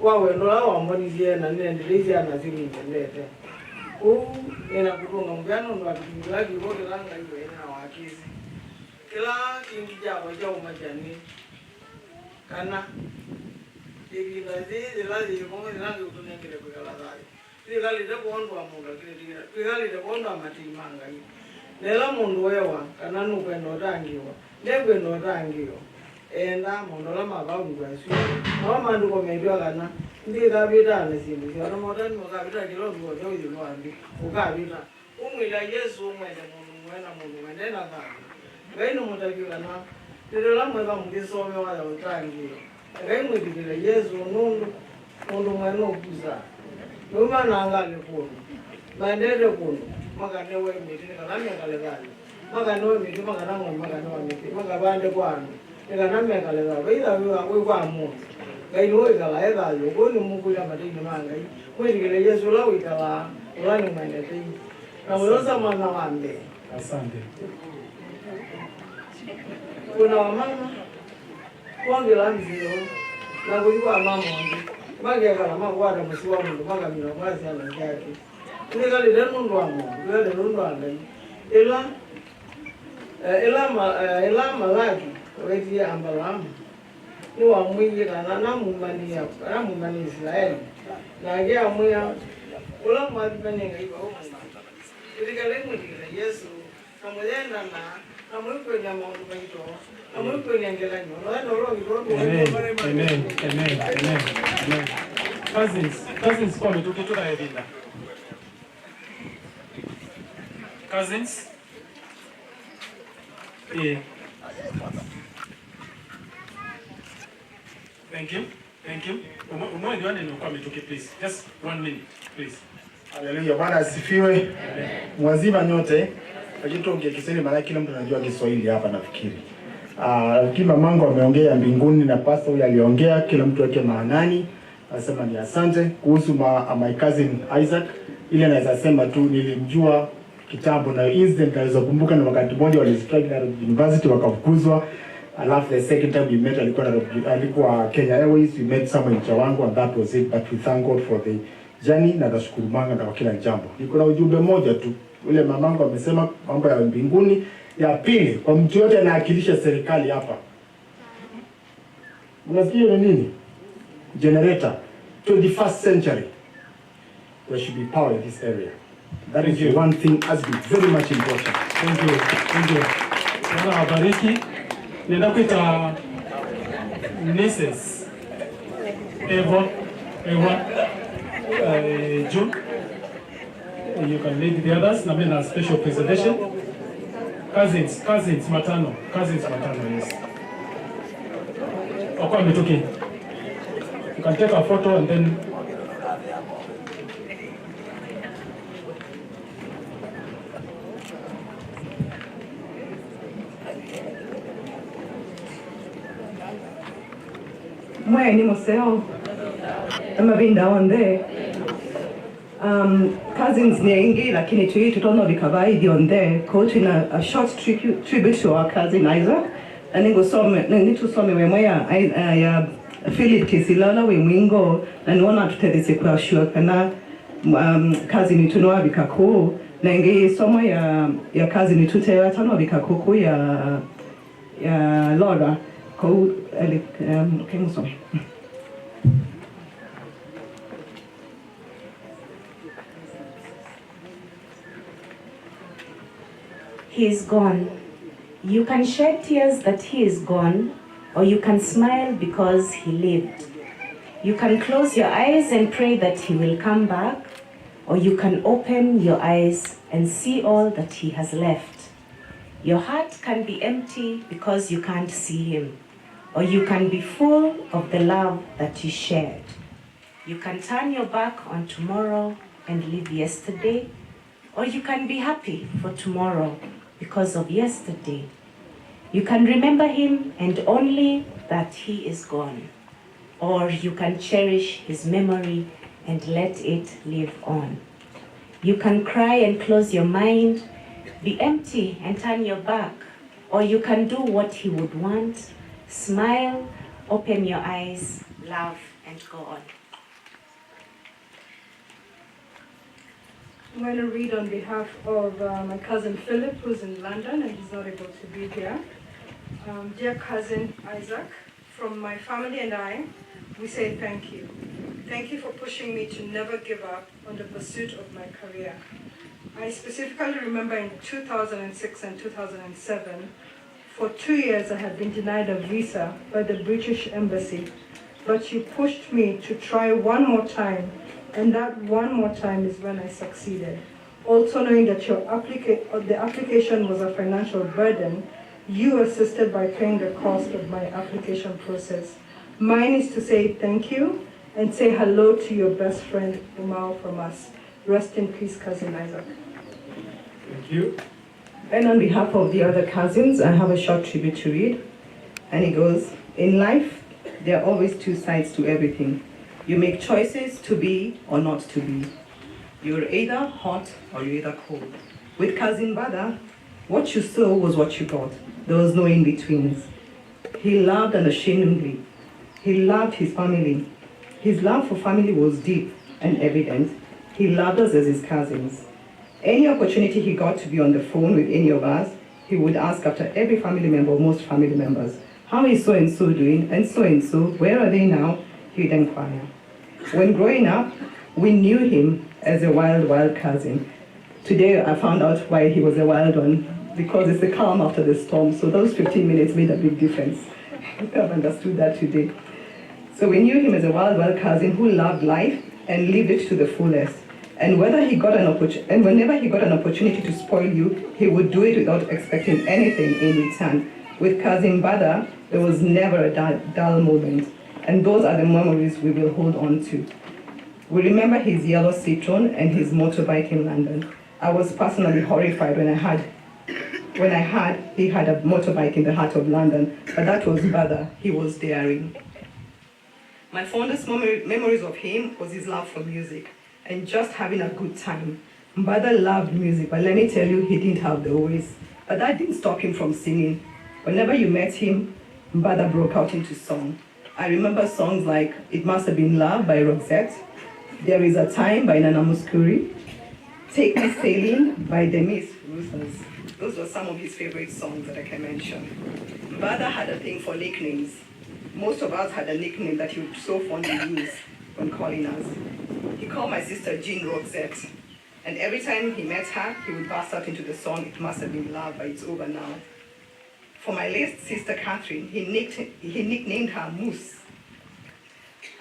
Wawendola wambonizie na nendelezia na zili ndete. Nena kutunga mbyano ndo atukilaki wote langa hiyo na wakizi. Kila kinja waja umajani. Kana hivi ngazi lazi yuko ndangi utunengele kwa lazari. Tigali de bondo amunga kile tigali de bondo amatimanga hiyo. Nela mundu wewa kana nukwendo tangiwa. Ndegwe ndo tangiwa. Enda mondola mababu kwasu mama nduko meidwa kana ndika bita nesimbi kana modani mokabita kilo ndo joyi lwandi ukabita umwila Yesu umwene mundu mwendena kana ngaino mutakira na ndela mweba mudisome wala utangi ngaino dikira Yesu mundu mwene okuza noma nangale kuno bandere kuno makane we mitini kana mekale gani makane we mitini makana ngwa makane wa mitini makabande kwano Ekaname kaleza baida we kwa mu gaino ekala eda yo goni mukula madini manga mwirigele Yesu la wikala ulani manete na uloza mwana wande. Asante. Kuna mama kwangela mzio na kuliwa mama wangu mage kala magwada msiwa mundu maga mina mwazi ana yake nikali de mundu wangu ngale mundu wangu ela malaki wezi ambalamu ni wa mwingi kana namumani Israeli na agia mwiya ula mwazipenenga iwa umunga ilikale mwikile Yesu kamwenda na mwikwe ya maundu kaito na mwikwe ya ngelanyo Amen. Cousins kwa mituki tunayelinda cousins. Yeah. Thank you. Thank you. Please. Just 1 minute, please. Haleluya, Bwana asifiwe. Mwazima nyote. Lakini tuongee Kiswahili maana kila mtu anajua Kiswahili hapa nafikiri. Lakini mamangu ameongea mbinguni na pastor huyu aliongea, kila mtu wake maanani. Anasema ni asante kuhusu my cousin Isaac. Ile naweza sema tu nilimjua kitambo na incident alizokumbuka na wakati mmoja walistrike na university wakafukuzwa. Alafu the second time we met alikuwa Kenya Airways, we met somewhere in Chawango and that was it, but we thank God for the journey na nashukuru Mungu na kwa kila jambo. Niko na ujumbe moja tu. Ule mamangu amesema mambo ya mbinguni. Ya pili, kwa mtu yote anawakilisha serikali hapa. Unasikia nini? Generator. 21st century. There should be power in this area. That is the one thing has been very much important. Thank you. Thank you. Bwana wabariki. Nenda kuita nieces. Eva. June. You can lead the others. Na mimi special presentation. Cousins matano, yes. Okwa ametoke. You can take a photo and then Mweni museo. Ama binda onde. Cousins Nengi, lakini tutono bikabaidi on there, quoting a short tribute to our cousin Isaac. And then go some ya Philip Kisilala we mwingo na niona tutedese kwa shua kana cousin tunoa bikaku na ingi somo ya cousin tutewa tano bikaku ya Laura ko okay musome. He is gone. You can shed tears that he is gone, or you can smile because he lived. You can close your eyes and pray that he will come back, or you can open your eyes and see all that he has left. Your heart can be empty because you can't see him, or you can be full of the love that you shared. You can turn your back on tomorrow and live yesterday, or you can be happy for tomorrow because of yesterday. You can remember him and only that he is gone. Or you can cherish his memory and let it live on. You can cry and close your mind, be empty and turn your back. Or you can do what he would want, smile, open your eyes, love, and go on. I'm going to read on behalf of my cousin Philip, who's in London and he's not able to be here. Dear cousin Isaac, from my family and I, we say thank you. Thank you for pushing me to never give up on the pursuit of my career. I specifically remember in 2006 and 2007, for 2 years I had been denied a visa by the British Embassy, but you pushed me to try one more time. And that one more time is when I succeeded. Also knowing that the application was a financial burden, you assisted by paying the cost of my application process. Mine is to say thank you and say hello to your best friend, Umar, from us. Rest in peace, cousin Isaac. Thank you. And on behalf of the other cousins, I have a short tribute to read. And it goes, in life, there are always two sides to everything. You make choices to be or not to be. You're either hot or you're either cold. With cousin Mbatha, what you saw was what you got. There was no in-betweens. He loved unashamedly. He loved his family. His love for family was deep and evident. He loved us as his cousins. Any opportunity he got to be on the phone with any of us, he would ask after every family member, most family members, how is so-and-so doing, and so-and-so, where are they now? He'd inquire. When growing up, we knew him as a wild cousin. Today, I found out why he was a wild one, because it's the calm after the storm, so those 15 minutes made a big difference. I've understood that today. So we knew him as a wild cousin who loved life and lived it to the fullest. And whenever he got an opportunity to spoil you, he would do it without expecting anything in return. With cousin Mbatha, there was never a dull moment, and those are the memories we will hold on to. We remember his yellow Citroen and his motorbike in London. I was personally horrified when I heard he had a motorbike in the heart of London, but that was Mbatha. He was daring. My fondest memories of him was his love for music and just having a good time. Mbatha loved music, but let me tell you, he didn't have the voice. But that didn't stop him from singing. Whenever you met him, Mbatha broke out into song. I remember songs like It Must Have Been Love by Roxette, There Is a Time by Nana Muscuri, Take Me Sailing by Demis Roussos. Those were some of his favorite songs that I can mention. Mbatha had a thing for nicknames. Most of us had a nickname that he would so fondly use when calling us. He called my sister Jean Roxette, and every time he met her, he would burst out into the song It Must Have Been Love by It's Over Now. For my late sister Catherine, he nicknamed her Moose.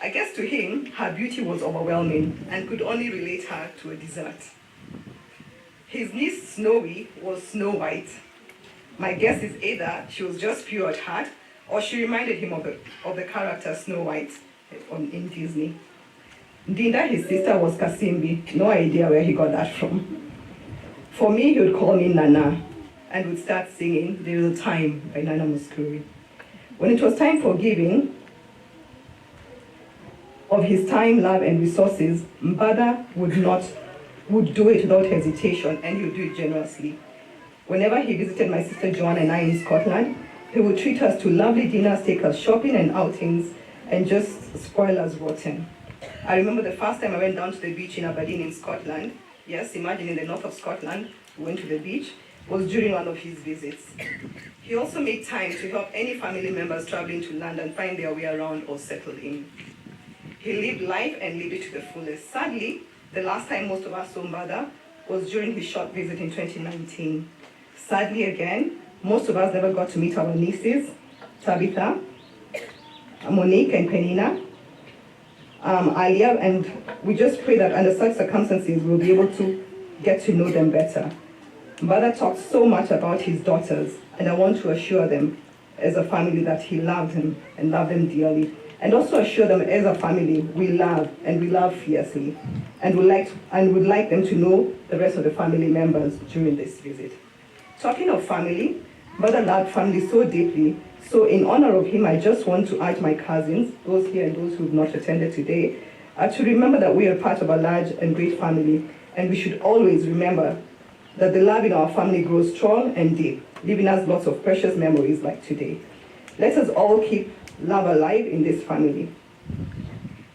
I guess to him, her beauty was overwhelming and could only relate her to a dessert. His niece Snowy was Snow White. My guess is either she was just pure at heart or she reminded him of the character Snow White in Disney. Dinda, his sister, was Kasimbi. No idea where he got that from. For me, he would call me Nana and would start singing There Is a Time by Nana Muscuri. When it was time for giving of his time, love, and resources, Mbatha would do it without hesitation, and he would do it generously. Whenever he visited my sister Joanna and I in Scotland, he would treat us to lovely dinners, take us shopping and outings, and just spoil us rotten. I remember the first time I went down to the beach in Aberdeen in Scotland. Yes, imagine in the north of Scotland, we went to the beach, was during one of his visits. He also made time to help any family members traveling to London find their way around or settle in. He lived life and lived it to the fullest. Sadly, the last time most of us saw Mbatha was during his short visit in 2019. Sadly again, most of us never got to meet our nieces, Tabitha, Monique and Penina, Alia, and we just pray that under such circumstances we'll be able to get to know them better. Mbatha talked so much about his daughters, and I want to assure them as a family that he loved them and loved them dearly. And also assure them as a family, we love and we love fiercely. And would like them to know the rest of the family members during this visit. Talking of family, Mbatha loved family so deeply. So in honor of him, I just want to urge my cousins, those here and those who have not attended today, to remember that we are part of a large and great family. And we should always remember that the love in our family grows strong and deep, leaving us lots of precious memories like today. Let us all keep love alive in this family.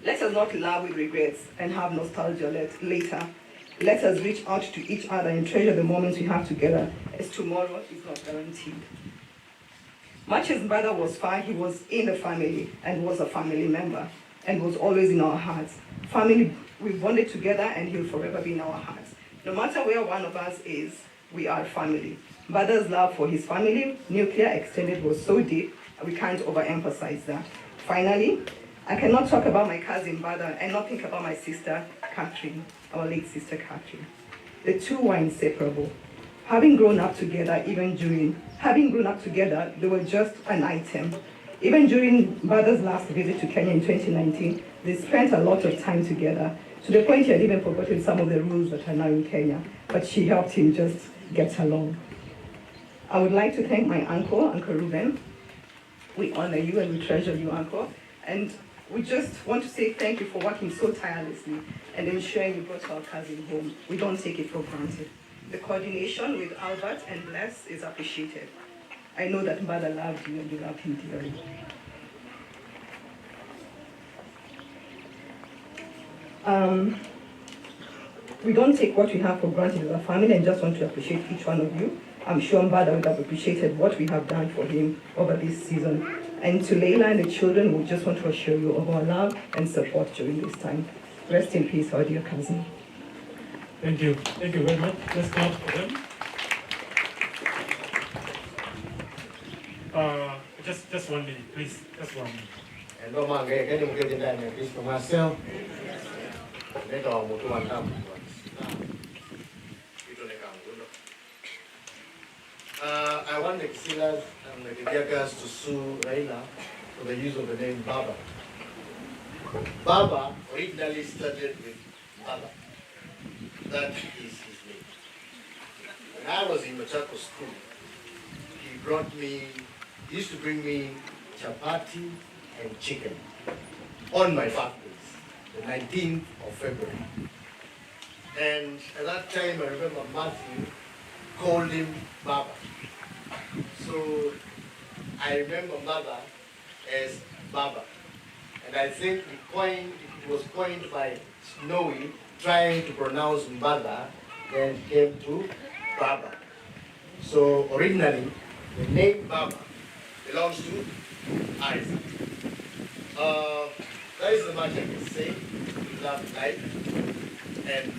Let us not love with regrets and have nostalgia later. Let us reach out to each other and treasure the moments we have together, as tomorrow is not guaranteed. Much as Mbatha was far, he was in the family and was a family member and was always in our hearts. Family, we bonded together and he'll forever be in our hearts. No matter where one of us is, we are family. Mbatha's love for his family, nuclear extended, was so deep, we can't overemphasize that. Finally, I cannot talk about my cousin Mbatha and not think about my sister Catherine, our late sister Catherine. The two were inseparable. Having grown up together, they were just an item. Even during Mbatha's last visit to Kenya in 2019, they spent a lot of time together, to the point he had even forgotten some of the rules that are now in Kenya, but she helped him just get along. I would like to thank my uncle, Uncle Ruben. We honor you and we treasure you, Uncle. And we just want to say thank you for working so tirelessly and ensuring you brought our cousin home. We don't take it for granted. The coordination with Albert and Bless is appreciated. I know that Mbatha loved you and you loved him dearly. We don't take what we have for granted as a family and just want to appreciate each one of you. I'm sure Mbatha would have appreciated what we have done for him over this season. And to Leila and the children, we just want to assure you of our love and support during this time. Rest in peace, our dear cousin. Thank you. Thank you very much. Let's clap for them. Just 1 minute, please. Just 1 minute. Ndo mange keni mketi ndani ya Kristo myself. Nenda wa mtu wa ndamu. I want the Kithyaka and the Kithyaka to sue Raila for the use of the name Baba. Baba originally started with Baba. That is his name. When I was in Machako school, he used to bring me chapati and chicken on my birthdays, the 19th of February. And at that time, I remember Matthew called him Baba. So I remember Mother as Baba. And I think it was coined by Snowy trying to pronounce Mbatha, then came to Baba. So originally, the name Baba belongs to Isaac. That is the much I can say. We love life and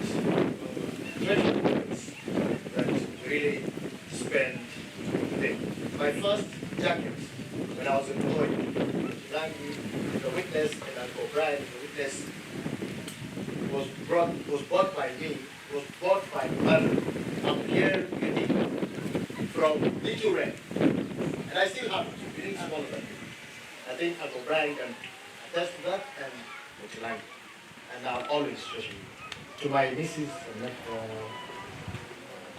treasure moments that really spend today. My first jacket when I was employed, the witness and Uncle Brian, the witness was bought by me, was bought by mother up here from Little Red. And I still have it. We didn't have all of them. I think Uncle Brian can attest to that and Mutilani. And I'll always treasure you. To my nieces, and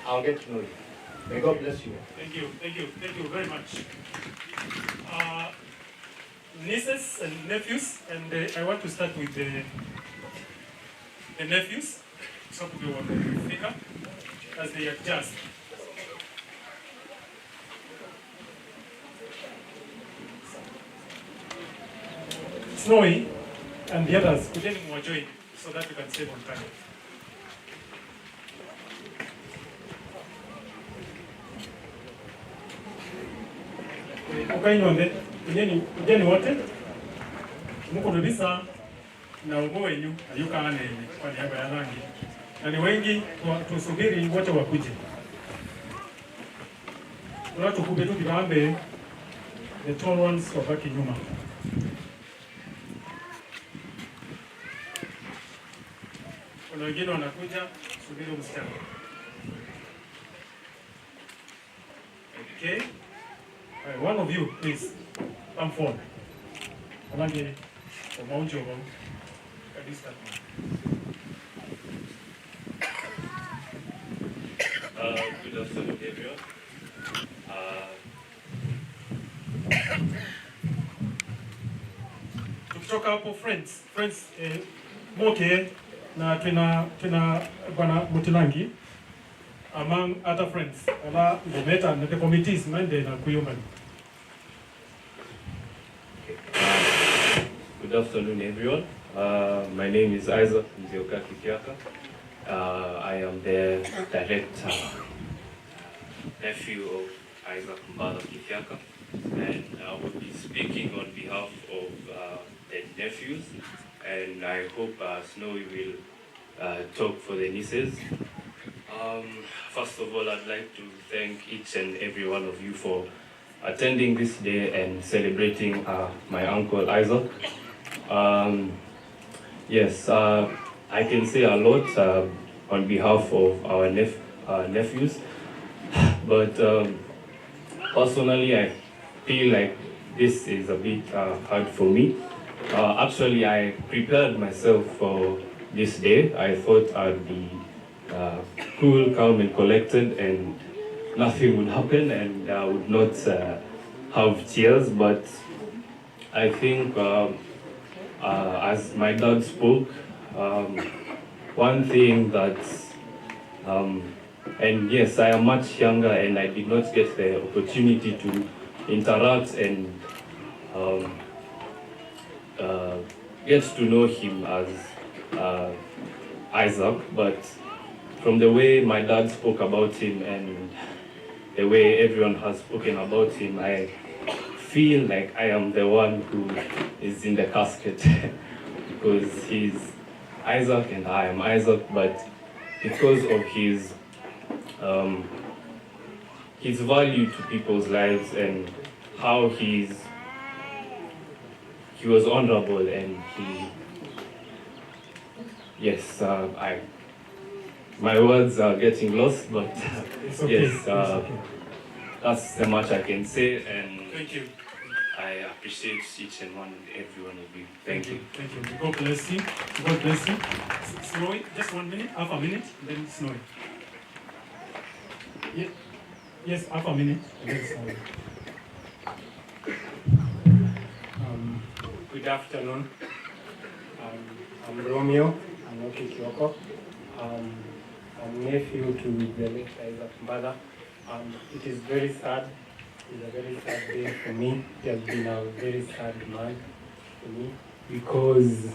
I'll get to know you. May God bless you. Thank you very much. Nieces and nephews, and I want to start with the nephews. So we want to figure as they adjust. Snowy and the others, could anyone join so that we can save on time? Ukainyonde, ujeni wote, mukurudisa na umo wenyu ayuka anene kwa niaba ya rangi. Na ni wengi tusubiri wote wakuje. Tunatukube tu kibambe the tall ones wabaki nyuma. Kuna wengine wanakuja, subiri msichana. Okay. One of you, please, come forward. Good afternoon, everyone. Tukitoka hapo friends, Moke na tuna bwana Mutilangi among other friends. Ala ngometa na the committees mande na kuyomba. Good afternoon, everyone. My name is Mbatha Kithyaka. I am the direct nephew of Isaac Mbatha Kithyaka, and I will be speaking on behalf of the nephews, and I hope Snowy will talk for the nieces. First of all, I'd like to thank each and every one of you for attending this day and celebrating my uncle Isaac. Yes, I can say a lot on behalf of our nephews, but personally I feel like this is a bit hard for me. Actually, I prepared myself for this day. I thought I'd be cool, calm and collected and nothing would happen and I would not have tears, but I think as my dad spoke, one thing that, and yes, I am much younger and I did not get the opportunity to interact and get to know him as Isaac, but from the way my dad spoke about him and the way everyone has spoken about him, I feel like I am the one who is in the casket because he's Isaac and I am Isaac, but because of his value to people's lives and how he was honorable and yes, my words are getting lost, but okay, yes, okay. that's the much I can say, and Thank you. I appreciate each and every one of you. Thank you. Thank you. God bless you. God bless you. Snowy, just 1 minute, half a minute, and then Snowy. Yes, half a minute, and then Snowy. Good afternoon. I'm Romeo. I'm Mbatha Kithyaka. I'm nephew to the late Mbatha. It is very sad. It's a very sad day for me. It has been a very sad month for me because,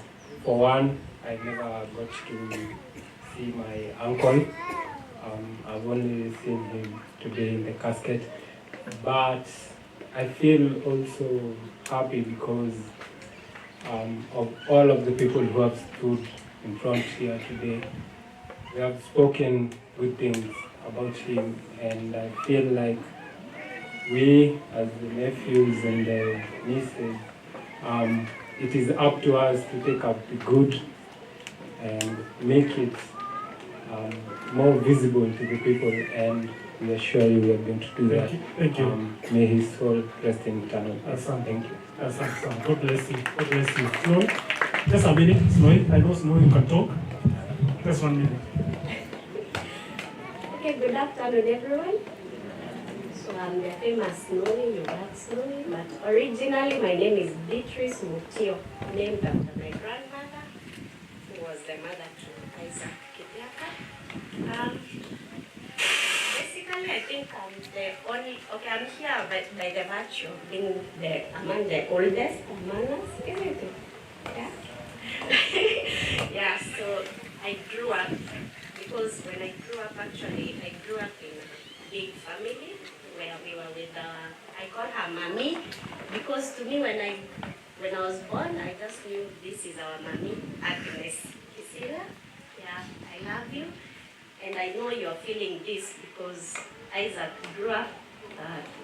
for one, I never got to see my uncle. I've only seen him today in the casket. But I feel also happy because of all of the people who have stood in front here today. We have spoken good things about him, and I feel like we, as the nephews and the nieces, it is up to us to take up the good and make it more visible to the people, and we assure you we are going to do that. Thank you. May his soul rest in eternal peace. Thank you. God bless you. God bless you. Snowy, just a minute. Snowy, I know Snowy, you can talk. Just 1 minute. Okay, good afternoon, everyone. So I'm the famous Snowy, you got Snowy, but originally my name is Beatrice Mutio, named after my grandmother, who was the mother to Isaac Kithyaka. Basically, I think I'm the only, I'm here by the virtue of being among the oldest among us, isn't it? Yeah? Yeah, so I grew up, because when I grew up, actually, I grew up in a big family where we were with, I call her mommy, because to me, when I was born, I just knew this is our mommy, Agnes Kisila. Yeah, I love you. And I know you're feeling this because Isaac grew up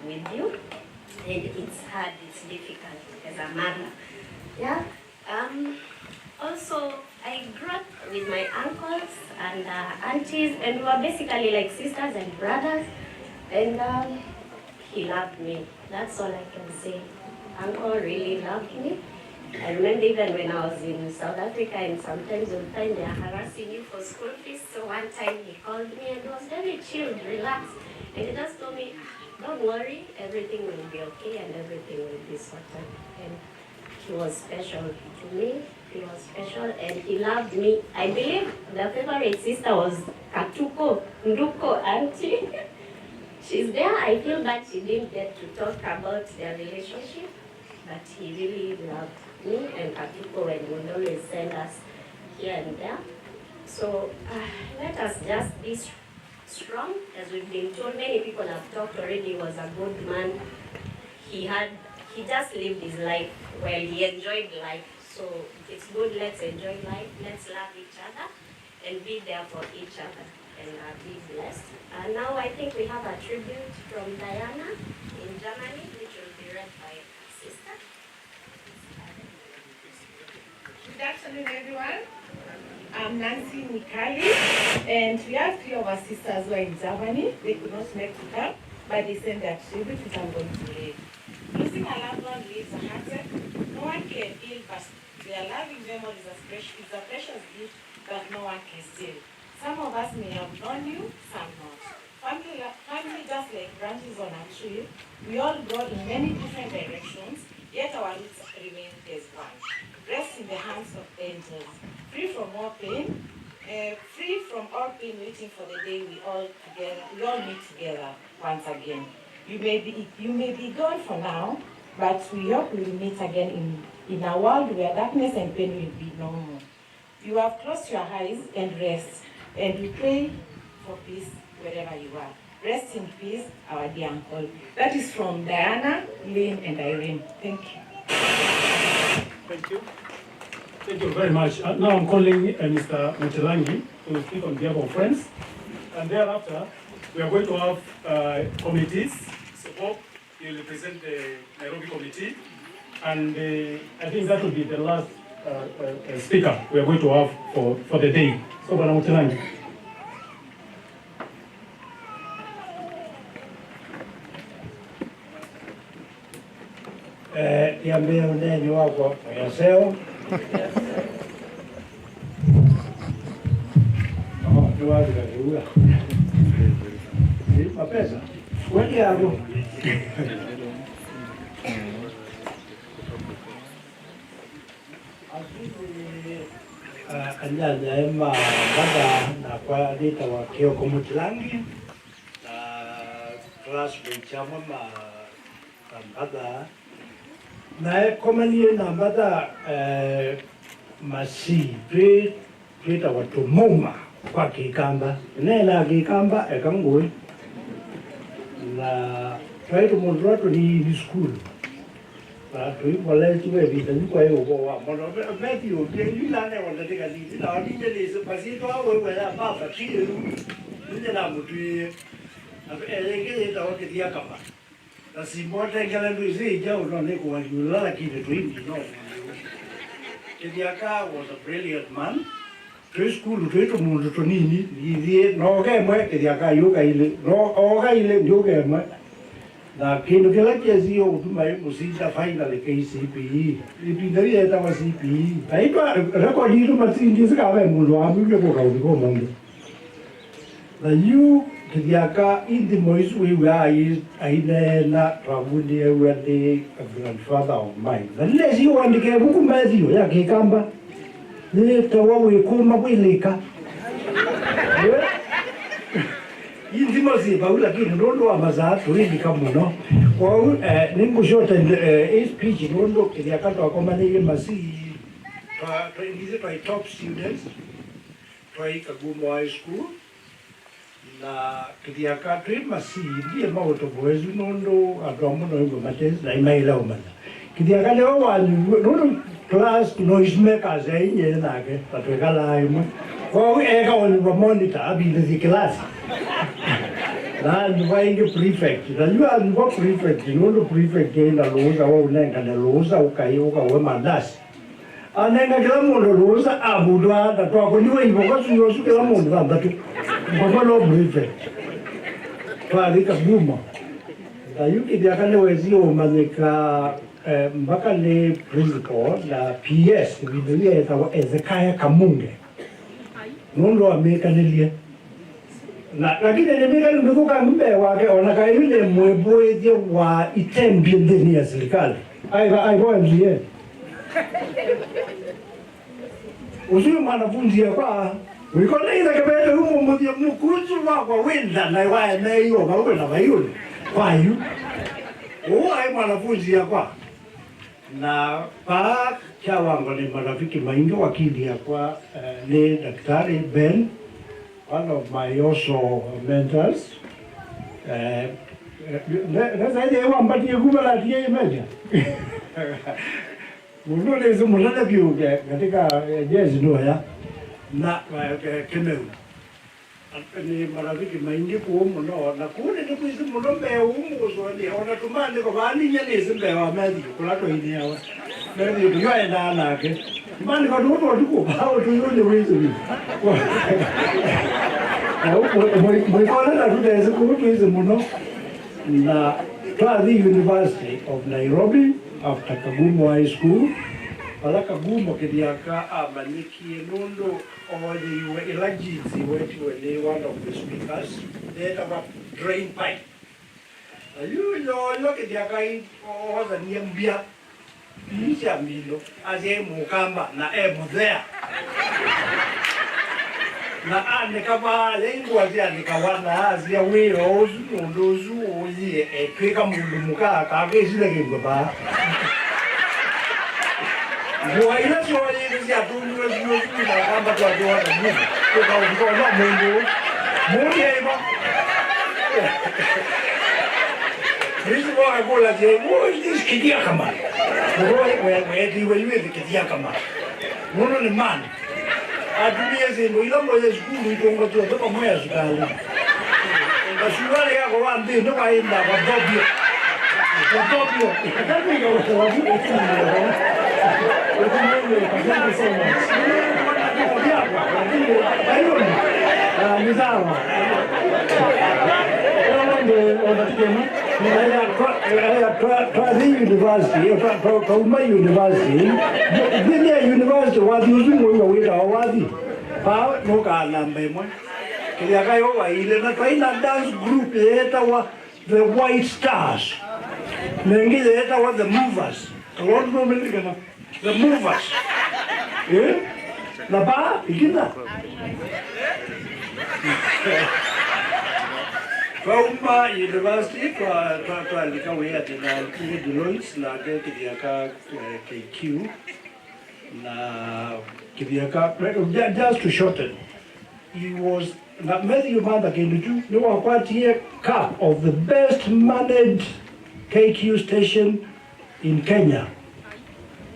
with you, and it's hard, it's difficult as a mother. Yeah. Also, I grew up with my uncles and aunties, and we were basically like sisters and brothers. And he loved me. That's all I can say. Uncle really loved me. I remember even when I was in South Africa, and sometimes you'll find they're harassing you for school fees. So one time he called me and was very chilled, relaxed. And he just told me, don't worry, everything will be okay and everything will be sorted. And he was special to me. He was special and he loved me. I believe the favorite sister was Katuko, Nduko, auntie. She's there. I feel bad she didn't get to talk about their relationship, but he really loved me and Katuko, and would always send us here and there. So let us just be strong, as we've been told. Many people have talked already. He was a good man. He just lived his life well. He enjoyed life. So it's good. Let's enjoy life. Let's love each other and be there for each other and be blessed. And now I think we have a tribute from Diana in Germany, which will be read by our sister. Good afternoon, everyone. I'm Nancy Mikali, and we have 3 of our sisters who are in Germany. They could not make it come, but they sent their tribute, which I'm going to read. Losing a loved one leaves a heartache. No one can heal, but their loving memory is a precious gift that no one can steal. Some of us may have known you, some not. Family just like branches on a tree. We all grow in many different directions, yet our roots remain as one. Rest in the hands of angels, free from all pain, waiting for the day we all meet together once again. You may be gone for now, but we hope we will meet again in a world where darkness and pain will be no more. You have closed your eyes and rest, and we pray for peace wherever you are. Rest in peace, our dear uncle. That is from Diana, Lynn, and Irene. Thank you. Thank you. Thank you very much. Now I'm calling Mr. Mutelangi to speak on behalf of friends. And thereafter, we are going to have committees. So Bob, you will represent the Nairobi committee. And I think that will be the last speaker we are going to have for the day. So, Bwana Mutelangi. mbea uneni wako yaseo. Ni wazi kakiua. Ni mapesa. Kwani hapo. Anyanya ema bada na kwa dita wa Kioko Mutilangi na classmate chama bada na komanie na bada masi twita watu muma kwa Kikamba nena Kikamba ekangui na twaitu mundu ni school tuikoletiwe vita nikwa hiyo kwa mono Matthew yula ne wala tika ni na ni ne se pasito awe wala baba tiru ni na mutu elenge ta wote dia kama na simbote ngala nduzi jao no ne kwa yula lakini tuimbi no Kithyaka was a brilliant man to school to mundu to nini ni no ke mwe Kithyaka yoga ile no oga ile yoga mwe na kindu kila kiasi utuma musida finally KCPE ipindari eta wa CPE aitwa record hizo masindi zikawe mundu amule kwa uliko mundu na you Kithyaka indi moisu we aine na travundi ewende a grandfather of mine na lezi wandike buku Matthew ya Kikamba ni tawa we kuma kwilika indi mosi baula kini nondo wa mazatu hili kama no kwa ningu shota speech nondo Kithyaka to akoma ni masi to ingize to top students to Kagumo High School na Kithyaka to masi ndiye maoto boezu nondo adomo no ngo mates na imaila umana Kithyaka leo wali nondo class noisemakers yenye nake patwekala aimo kwa eka wali monitor abili class na nwainge prefect najua nwa prefect nondo prefect enda loza wa unenga na loza ukaiuka we mandasi anenga kila mundu loza abudwa da twako niwe hivyo kwa suyo kila mundu kamba tu kwa lo prefect kwa lika buma na yuki Kithyaka wezi umanyika mpaka ni principal na PS vidulia etawa Ezekaya Kamunge nondo amekanilie na lakini nimeka ndukuka mbe wake onaka yule mweboeje wa itembi ndani ya serikali aiwa mzie usiwe mwanafunzi kwa ulikona ile kabele humo mmoja mkuzu wako wenda na wae na hiyo bawe na bayo kwa hiyo ai mwanafunzi kwa na pa chawango ni marafiki maingi wakili kwa ni daktari Ben, one of my also mentors. Nasa ile wambati yukuba la tiye imeja. Mwenye hizo mwana biu katika jezi no ya na Kemeu. Ni marafiki maingi kuumu no na kune ni kuizi mnombe umu uswani ona tumani kwa bani nyeni zimbe wa mezi kulato hini yawa mezi yuwa enda anake mani kwa tuko tuko hao tuyuni wizi wizi mwikona na tutezi kuhutu hizi mno na Cladi University of Nairobi after Kagumo High School pala Kagumo Kithyaka amaniki nondo oje yuwe ilajizi wetu wene one of the speakers data wa drain pipe yo Kithyaka oza niambia nisha milo aze mukamba na there na ane kama lengo azia nikawana azia wiro ozu ndozu ozi kweka mundu muka kakesile kengba Boa ina sio yeye ya tunyo na kamba kwa doa na mundu kwa na mundu mundu yebo Hizi boa gola je mundu Kithyaka man wewe diwe Kithyaka man mundu ni man atumie zindu ila moja shukuru itongo tu kwa moja shukali bashwale yako wambi ndo kaenda kwa dobio kama hiyo kwa wapi asante so much ni sawa kama ndio unataka Twathi university, twauma university, thĩinĩ university wathi ũcio mũiga wĩtagwo wathi pao nũkaa namba ĩmwe Kithyaka yowaile na twaina dance group yetagwa the White Stars na ĩngĩ yetagwa the Movers kalondũmĩnĩkana the Movers na pa ikina Twauma university twalika wĩra tena Deloitte na Kithyaka KQ na Kithyaka just to shorten he was Matthew Mbatha Kithyaka ni wakwatie cup of the best managed KQ station in Kenya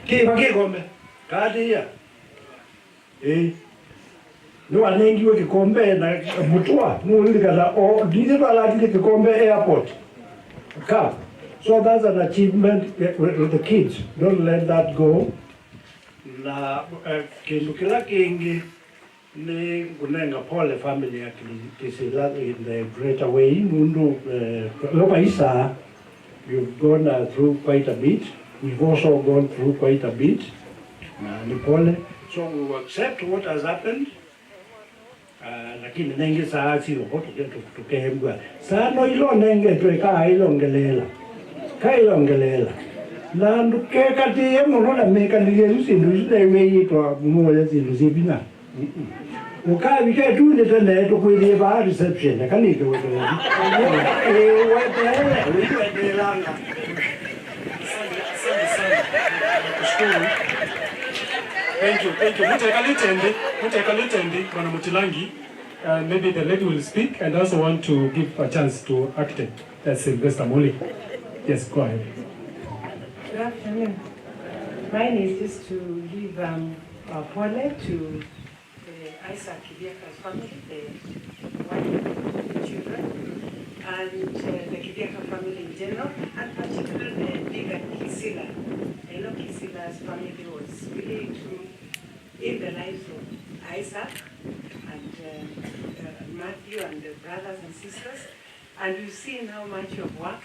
kikombe kadia no anengiwe kikombe na mutwa nulikala o ndito alatile kikombe airport cup so that's an achievement with the kids don't let that go na kindu kila kingi ni kunenga pole family ya Kisila in the greater way mundu lopa isa you've gone through quite a bit we've also gone through quite a bit na ni pole so we will accept what has happened lakini nenge saa sio hoto yetu tukembwa sano ilo nenge tweka ilongelela na nduke kati yemuno na meka ndiye sindu zile yitwa muole zindu zibina ukabi ke tu ne tene to kwili ba reception kanike wewe wewe langa Thank you. Mutekalitendi, Bwana Mutilangi. Maybe the lady will speak, and I also want to give a chance to architect Sylvester Muli. Yes, go ahead. Good afternoon. Mine is just to give pole to Isaac Kithyaka's family, the wife, the children, and the Kithyaka family in general, and particularly the bigger Kisila. I know Kisila's family was really true in the lives of Isaac and Matthew and the brothers and sisters. And we've seen how much you've worked.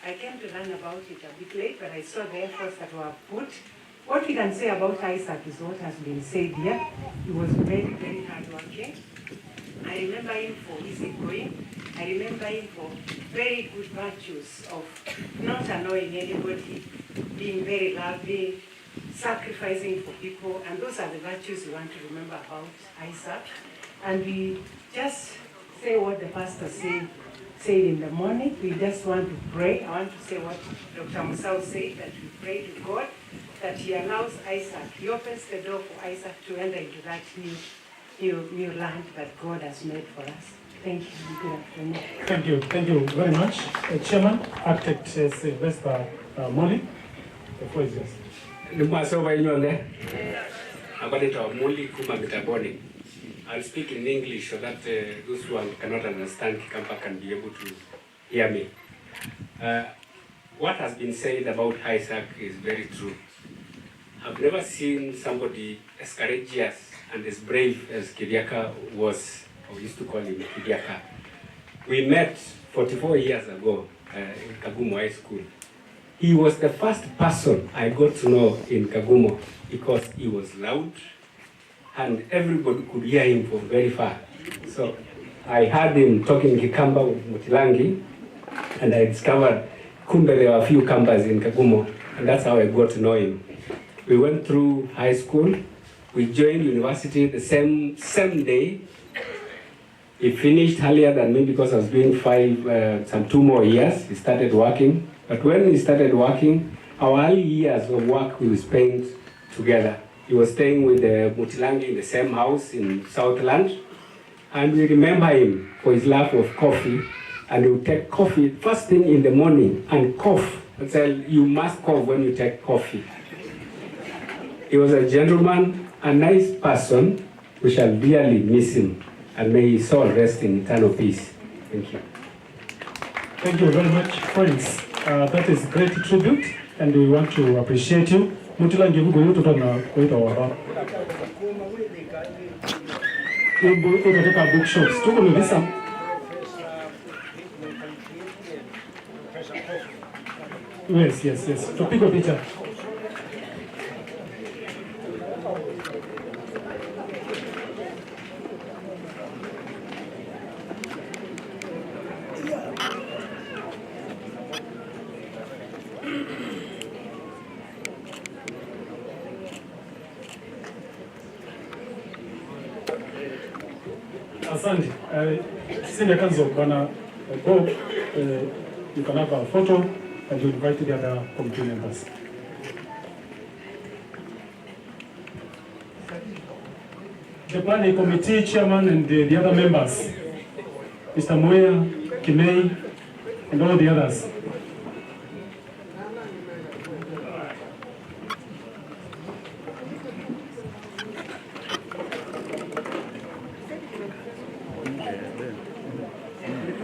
I came to learn about it a bit late, but I saw the efforts that were put. What we can say about Isaac is what has been said here. He was very, very hardworking. I remember him for easygoing. I remember him for very good virtues of not annoying anybody, being very loving, sacrificing for people, and those are the virtues we want to remember about Isaac. And we just say what the pastor said in the morning. We just want to pray. I want to say what Dr. Musau said, that we pray to God, that he allows Isaac, he opens the door for Isaac to enter into that new land that God has made for us. Thank you. Good afternoon. Thank you very much. Chairman, Architect Sylvester Muli, the floor is yours. I'll speak in English so that those who cannot understand Kikamba can be able to hear me. What has been said about Isaac is very true. I've never seen somebody as courageous and as brave as Kithyaka was, or used to call him Kithyaka. We met 44 years ago in Kagumo High School. He was the first person I got to know in Kagumo because he was loud and everybody could hear him from very far. So I heard him talking Kikamba with Mutilangi, and I discovered kumbe there were a few Kambas in Kagumo, and that's how I got to know him. We went through high school, we joined university the same day. He finished earlier than me because I was doing 2 more years. He started working, but when he started working, our early years of work we spent together. He was staying with Mutilangi in the same house in Southland, and we remember him for his love of coffee, and he would take coffee first thing in the morning and cough. And say, you must cough when you take coffee. He was a gentleman, a nice person. We shall dearly miss him, and may his soul rest in eternal peace. Thank you. Thank you very much, friends. That is great tribute, and we want to appreciate you. Mutilangi bugo tuna kuita wara. Bugo tutatoka bookshops. Tuko nilisa. Yes. Tupigwe picha. Asante. Senior Counsel, Bwana Bob, you can have a photo and you invite the other committee members. The planning committee chairman and the other members, Mr. Moya, Kimei, and all the others.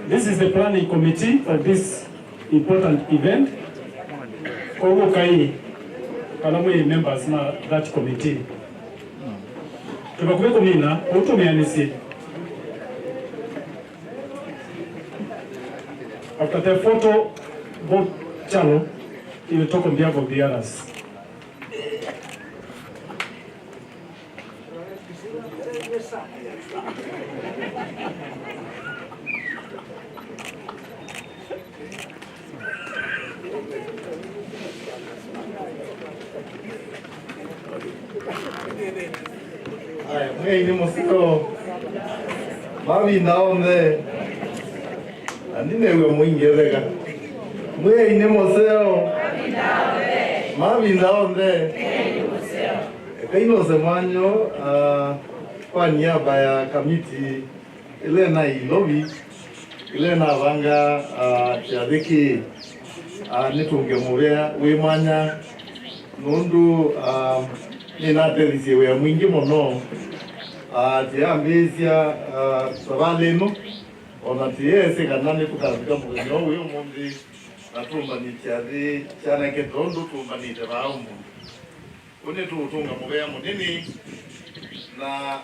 This is the planning committee for this important event. Kogo kai kalamwe members na that committee. Tubakubeko mina utumianisi. After the photo, Bob Chalo, he will talk on behalf of the others. Hey, ni musiko. Mavi naombe. Andine we mwingereza. Mwe ni museo. Mavi naombe. Kaino semanyo kwa niaba ya kamiti ile na ilobi ile na vanga chadiki nitungemuvea wimanya nundu ninatethesie wea mwingi muno tiambisia savaleno ona tiese kana nitukafika muthenya uyu umuthi natumbanĩtie athĩ cianake tondu tumbanĩte vaumbu kuni tutunga muvea munini na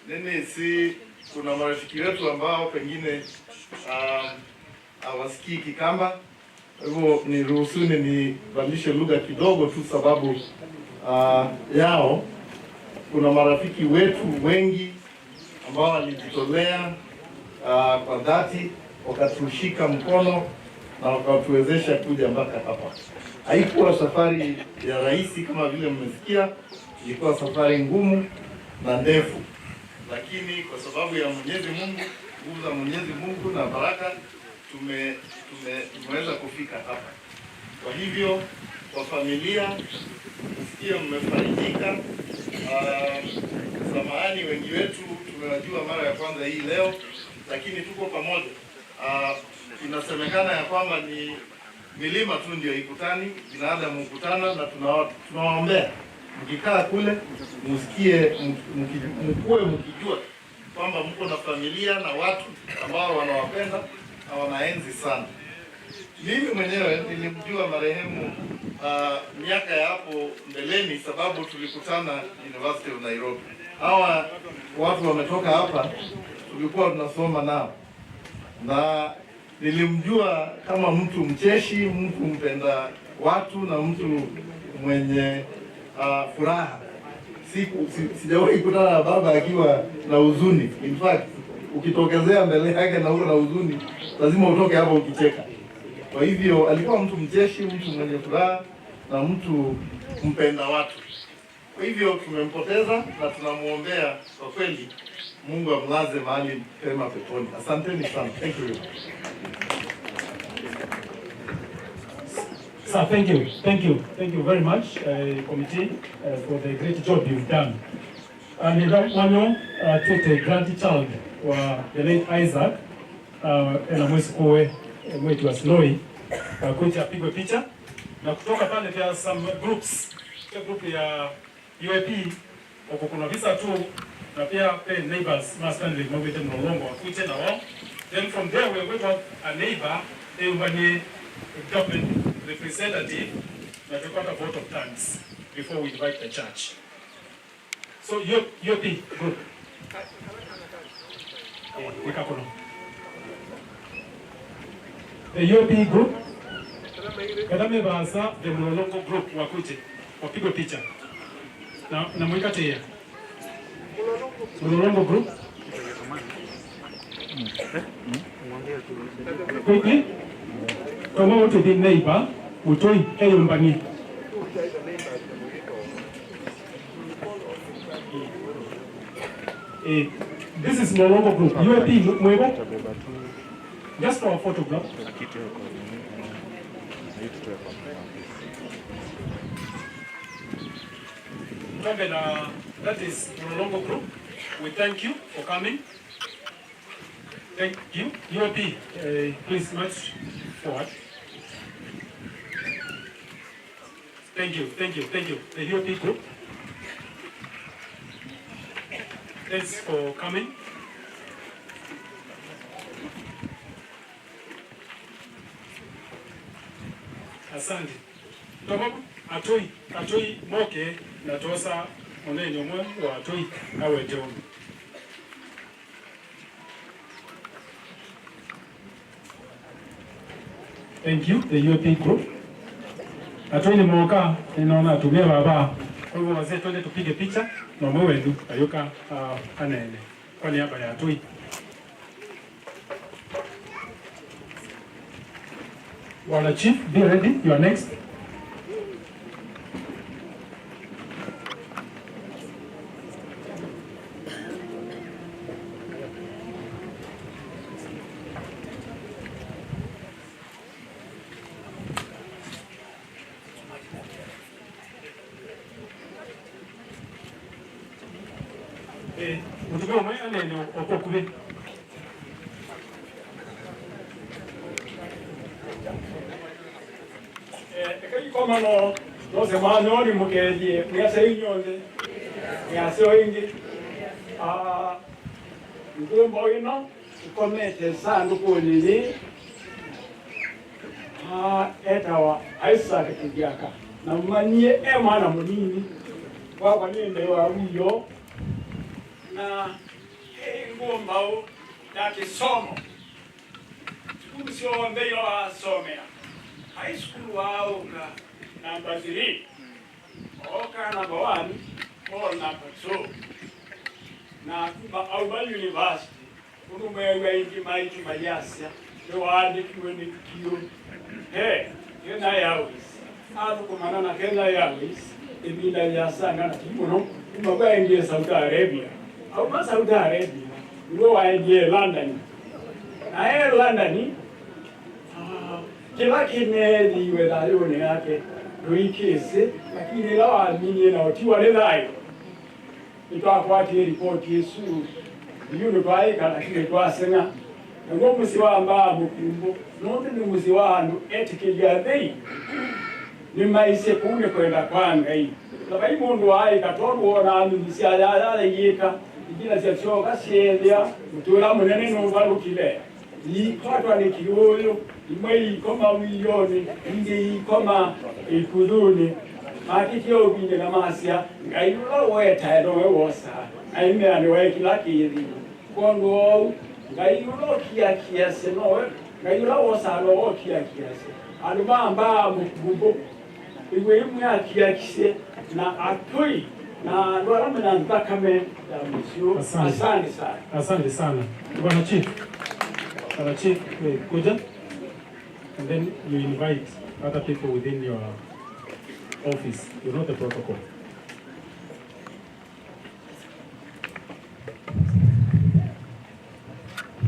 nini si kuna marafiki wetu ambao pengine hawasikii Kikamba. Hivyo niruhusuni nibadilishe lugha kidogo tu sababu yao. Kuna marafiki wetu wengi ambao walijitolea kwa dhati, wakatushika mkono na wakatuwezesha kuja mpaka hapa. Haikuwa safari ya rahisi kama vile mmesikia, ilikuwa safari ngumu na ndefu, lakini kwa sababu ya Mwenyezi Mungu, nguvu za Mwenyezi Mungu na baraka tumeweza kufika hapa. Kwa hivyo kwa familia msikie mmefarijika. Samahani wengi wetu tumewajua mara ya kwanza hii leo, lakini tuko pamoja. Inasemekana ya kwamba ni milima tu ndio ikutani, binadamu hukutana, na tunawaombea mkikaa kule msikie mkue mkijua kwamba mko na familia na watu ambao wanawapenda na wanaenzi sana. Mimi mwenyewe nilimjua marehemu miaka ya hapo mbeleni, sababu tulikutana University of Nairobi. Hawa watu wametoka hapa, tulikuwa tunasoma nao, na nilimjua kama mtu mcheshi, mtu mpenda watu na mtu mwenye furaha. Sijawahi kutana na baba akiwa na huzuni. In fact, ukitokezea mbele yake na uko na huzuni, lazima utoke hapo ukicheka. Kwa hivyo alikuwa mtu mcheshi, mtu mwenye furaha na mtu mpenda watu. Kwa hivyo tumempoteza na tunamuombea kwa kweli Mungu amlaze mahali pema peponi. Asanteni sana. Thank you. Sir, thank you very much, committee, for the great job you've done. And wanyo to the grandchild wa the late Isaac na mwezi kuwe mwetu wa Sloi kuja apigwe picha, na kutoka pale there are some groups, group ya UAP huko kuna visa tu, na pia neighbors master ndio mwete mlolongo wakuje na wao. Then from there we are going to have a neighbor a government representative that we got a vote of thanks before we invite the church. So UAP group. The UAP group. Kadame basa the Mlolongo group wakuje wapigwe picha. Na mwika tia. Mlolongo group. Quickly. Come over to the neighbor. Utoi Eyumbani. This is Mlolongo group. UAP Mwebo. Just for a photograph. That is Mlolongo group. We thank you for coming. Thank you. UAP, please march forward. Thank you. The UAP group. Thanks for coming. Asante. Tobabu atoi moke na tosa onenyo mwe wa atoi awe jeomu. Thank you, the UAP group. Atoi ni mwoka, ninaona atumia baba. Kwa hivyo wazee twende tupige picha na mwewedu ayuka anene. Kwa niaba ya atoi. Wala Chief, be ready. You are next. Mutugo mwe anene okokube. Kama no sema nyoni mukeje mwase inyonde mwase ingi ngombo ino komete sandu kunini etawa Isaac Kithyaka na manye mwana munini kwa ninde wa uyo na ngomba ya kisomo kumsio ndeyo asomea high school wao number 3 oka number 1 or number 2 na kuba Auburn University unumwewe ingi maiki mayasya wadi kiweni kiyo Kenya Airways kumana na Kenya Airways ibinda yasanga na kimuno kumaba ingie Saudi Arabia au Saudi Arabia ngo waingie London na London kila kineli wedalione yake ruikese lakini lawa minye na otiwa lezayo itakwati report Yesu yuno baika lakini twasenga ngo musiwa amba mukumbo note ni musiwa ndo etikelia dei ni maise kunde kwenda kwanga hii labai mundu ai katoru ona amisia yala yeka igina cia choka sielia mutula munene no balukile yi kwatwa ni kiyoyo imwe koma milioni ingi koma ikuduni makitio binge na masia ngayulo weta ero wewosa aime ani wekila kiri kondo ngayulo kia senowe ngayulo wosa lo kia se alubamba mukubbo iwe imwe kia kise na atoi na ndwara mena ntakame ya msio. Asante sana. Asante sana. Bwana Chief. Bwana Chief, kuja. And then you invite other people within your office. You know the protocol.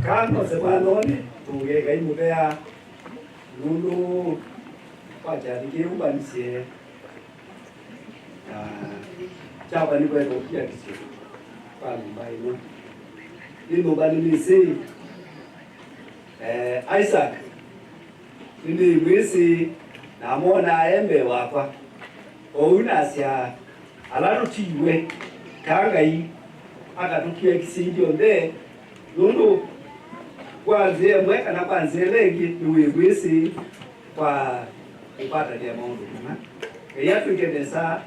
Kano semanone tugega imudea lulu pachari kiumbanise chapa ni kwenda kia kisi pale mbaino nino banilisi Isaac nini mwisi namona embe wakwa ounasya alarutiwe kangai akatukia kisindio nde lulu kwanzie mweka na kwanzie lengi niwe mwisi kwa kupata ya maundu yatu ikendesa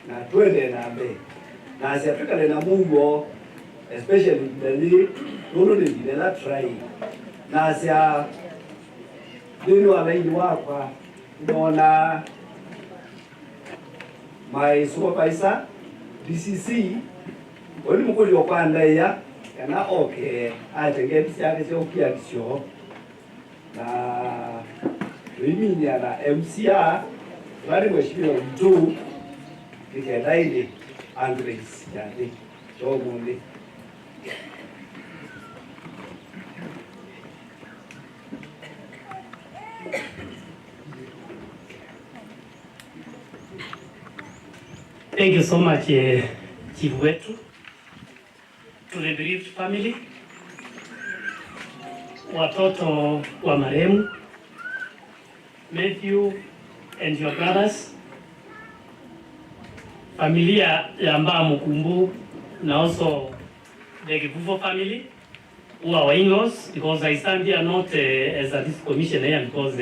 na twende na mbe na asiafika na Mungu especially ndani lulu ni la try na asia nino alaini wakwa Nona my supervisor DCC oli mukuli okwanda ya kana okay atenge bisaka cyo kiaksho na mimi na MCR bali mheshimiwa mtu kikedaidi Andres yani cho mundi. Thank you so much, Chief wetu, to the bereaved family, watoto wa marehemu, Matthew and your brothers, familia ya Mbamukumbu, and also the Kivuvo family, who are our in-laws, because I stand here not as a district commissioner because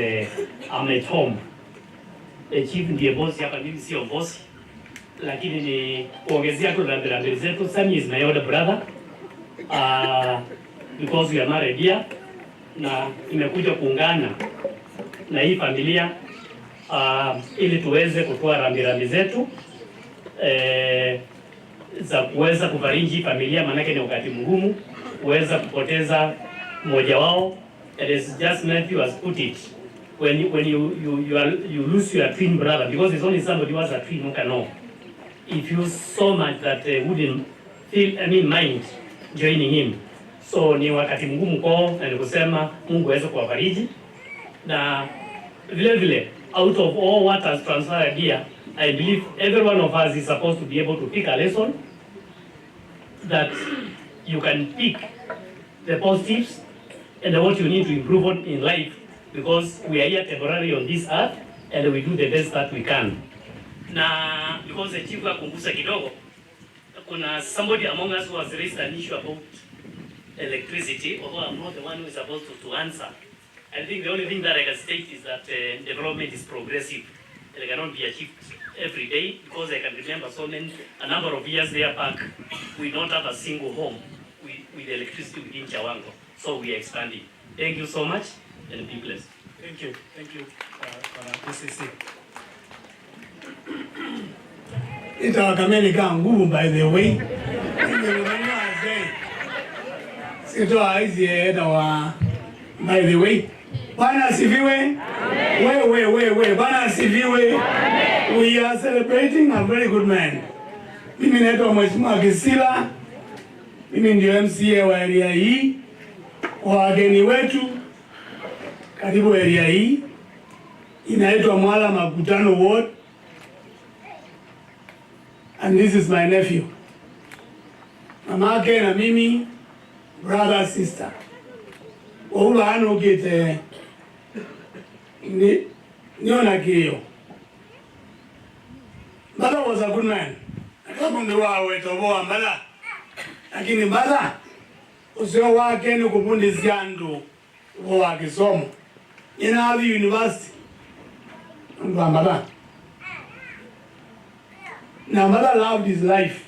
I'm at home. The chief ndiye boss hapa, mimi sio boss. Lakini ni kuongezea tu rambirambi zetu. Sami is my older brother because we are married here, na imekuja kuungana na hii familia ili tuweze kutoa rambirambi zetu za kuweza kufariji familia, manake ni wakati mgumu kuweza kupoteza mmoja wao. It is just Matthew has put it, when you lose your twin brother, because it's only somebody who has a twin who can know. If you so much that wouldn't mind joining him. So ni wakati mgumu kwao, na nikusema Mungu aweze kuwafariji, na vile vile out of all what has transpired here, I believe every one of us is supposed to be able to pick a lesson, that you can pick the positives and what you need to improve on in life, because we are here temporarily on this earth and we do the best that we can. Na because the chief akumbusa kidogo, kuna somebody among us who has raised an issue about electricity, although I'm not the one who is supposed to answer. I think the only thing that I can state is that development is progressive. It cannot be achieved every day, because I can remember a number of years there back, we don't have a single home with electricity within Chawango. So we are expanding. Thank you so much, and be blessed. Thank you for DCC. Itawakameni kama nguvu, by the way. Sitoa hizi wa by the way. Bwana asifiwe. We Bwana asifiwe. We are celebrating a very good man. Mimi naitwa Mheshimiwa Kisila. Mimi ndio MCA wa area hii. Wageni wetu karibu area hii inaitwa Mwala Makutano Ward. And this is my nephew. Mamake na mimi, brother, sister. Oula hano kite niona kiyo. Mbatha was a good man. Akamundu wawe toboa Mbatha. Lakini Mbatha usio wake ni kupundizia ndu wa kisomo. Inavi university. Ndu wa Mbatha. Now, Mbatha loved his life.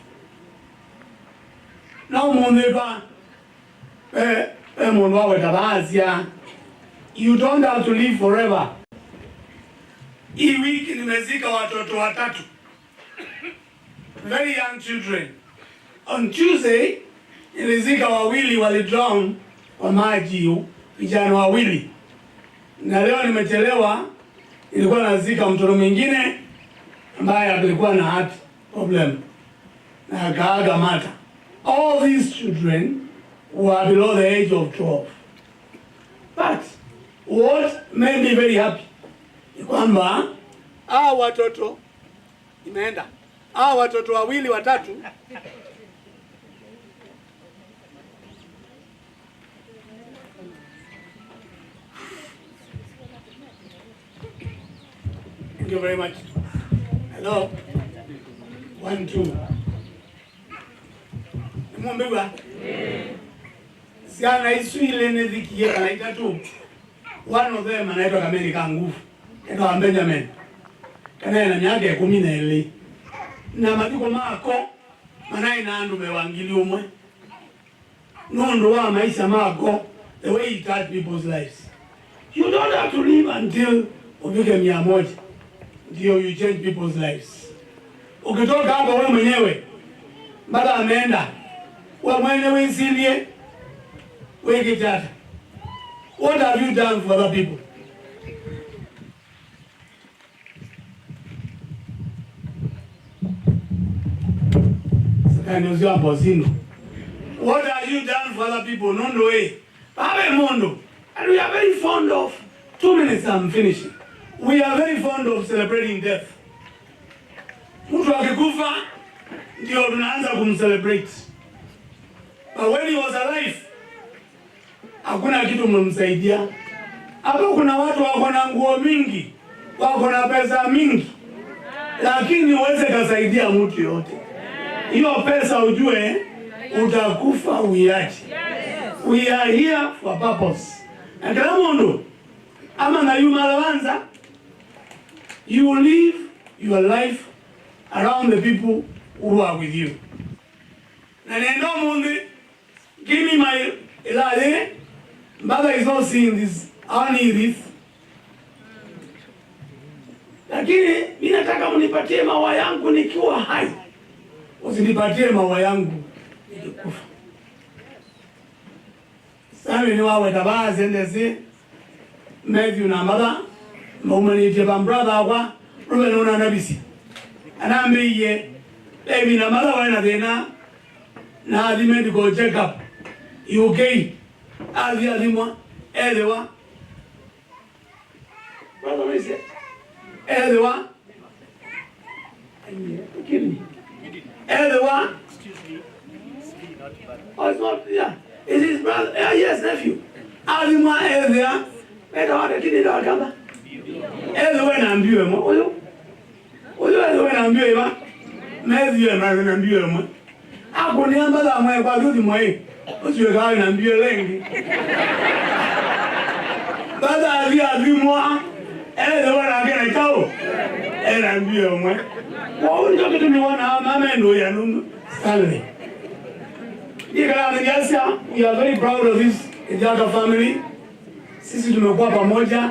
Now, you don't have to live forever. Hii wiki nimezika watoto watatu. Very young children. On Tuesday, nilizika wawili walidrown kwa maji, vijana wawili. Na leo nimechelewa, nilikuwa nazika mtoto mwingine ambaye alikuwa na heart problem na akaaga Mata. All these children were below the age of 12. But what made me very happy ni kwamba watoto imeenda. Watoto wawili watatu Thank you very much. Hello. 1, 2. Mwambeba. Siana isu ile nezikie kanaita tu. One of them anaitwa Kameni Kangufu. Anaitwa Benjamin. Kana na miaka 12. Na matiko mako manai na andu mewangili umwe. Nondo wa maisha mako, the way he touch people's lives. You don't have to live until ufike 100 ndio you change people's lives. Ukitoka hapo wewe mwenyewe Mbatha ameenda, wewe mwenyewe isilie wewe Kithyaka. What have you done for other people? Sakani uzio ambozino. What have you done for other people? Nondo way. Babe mondo. And we are very fond of, 2 minutes I'm finishing. We are very fond of celebrating death. Mtu akikufa ndio tunaanza kumcelebrate. But when he was alive, hakuna kitu mmemsaidia. Hapo kuna watu wako na nguo mingi, wako na pesa mingi, lakini uweze kusaidia mtu yote. Hiyo pesa ujue utakufa uiache. We are here for a purpose. Na kila mundu ama na yumalawanza, you live your life around the people who are with you. Na nendo mundi, give me my ilale. Mbatha is not seeing this honey wreath. Lakini mimi nataka mnipatie maua yangu nikiwa hai. Usinipatie maua yangu nikikufa. Sasa ni wawe tabazi endezi Matthew na Mbatha maumani teba brother kwa Ruben una nabisi. Anambiye baby na Mbatha wana tena na adimedi go check up. You okay? Avi adimwa elewa. Brother what is it? Elewa. Kill me. Elewa. Excuse me. Not bad. Oh, it's not, yeah. It is brother, yes, nephew. Adimwa elewa. Better what kid is kamba. Elewa na ambiwe mo. Oyo. Oyo elewa na ambiwe ba. Matthew na ambiwe mo. Ako ni Mbatha mwe kwa dudi mwe. Usiwe kawa na ambiwe lengi. Mbatha adimwa elewa na ngena chao. Na ambiwe mwe. Kwa unjo kitu ni wana mama ndo ya numu Stanley. We are very proud of this Kithyaka family. Sisi tumekuwa pamoja.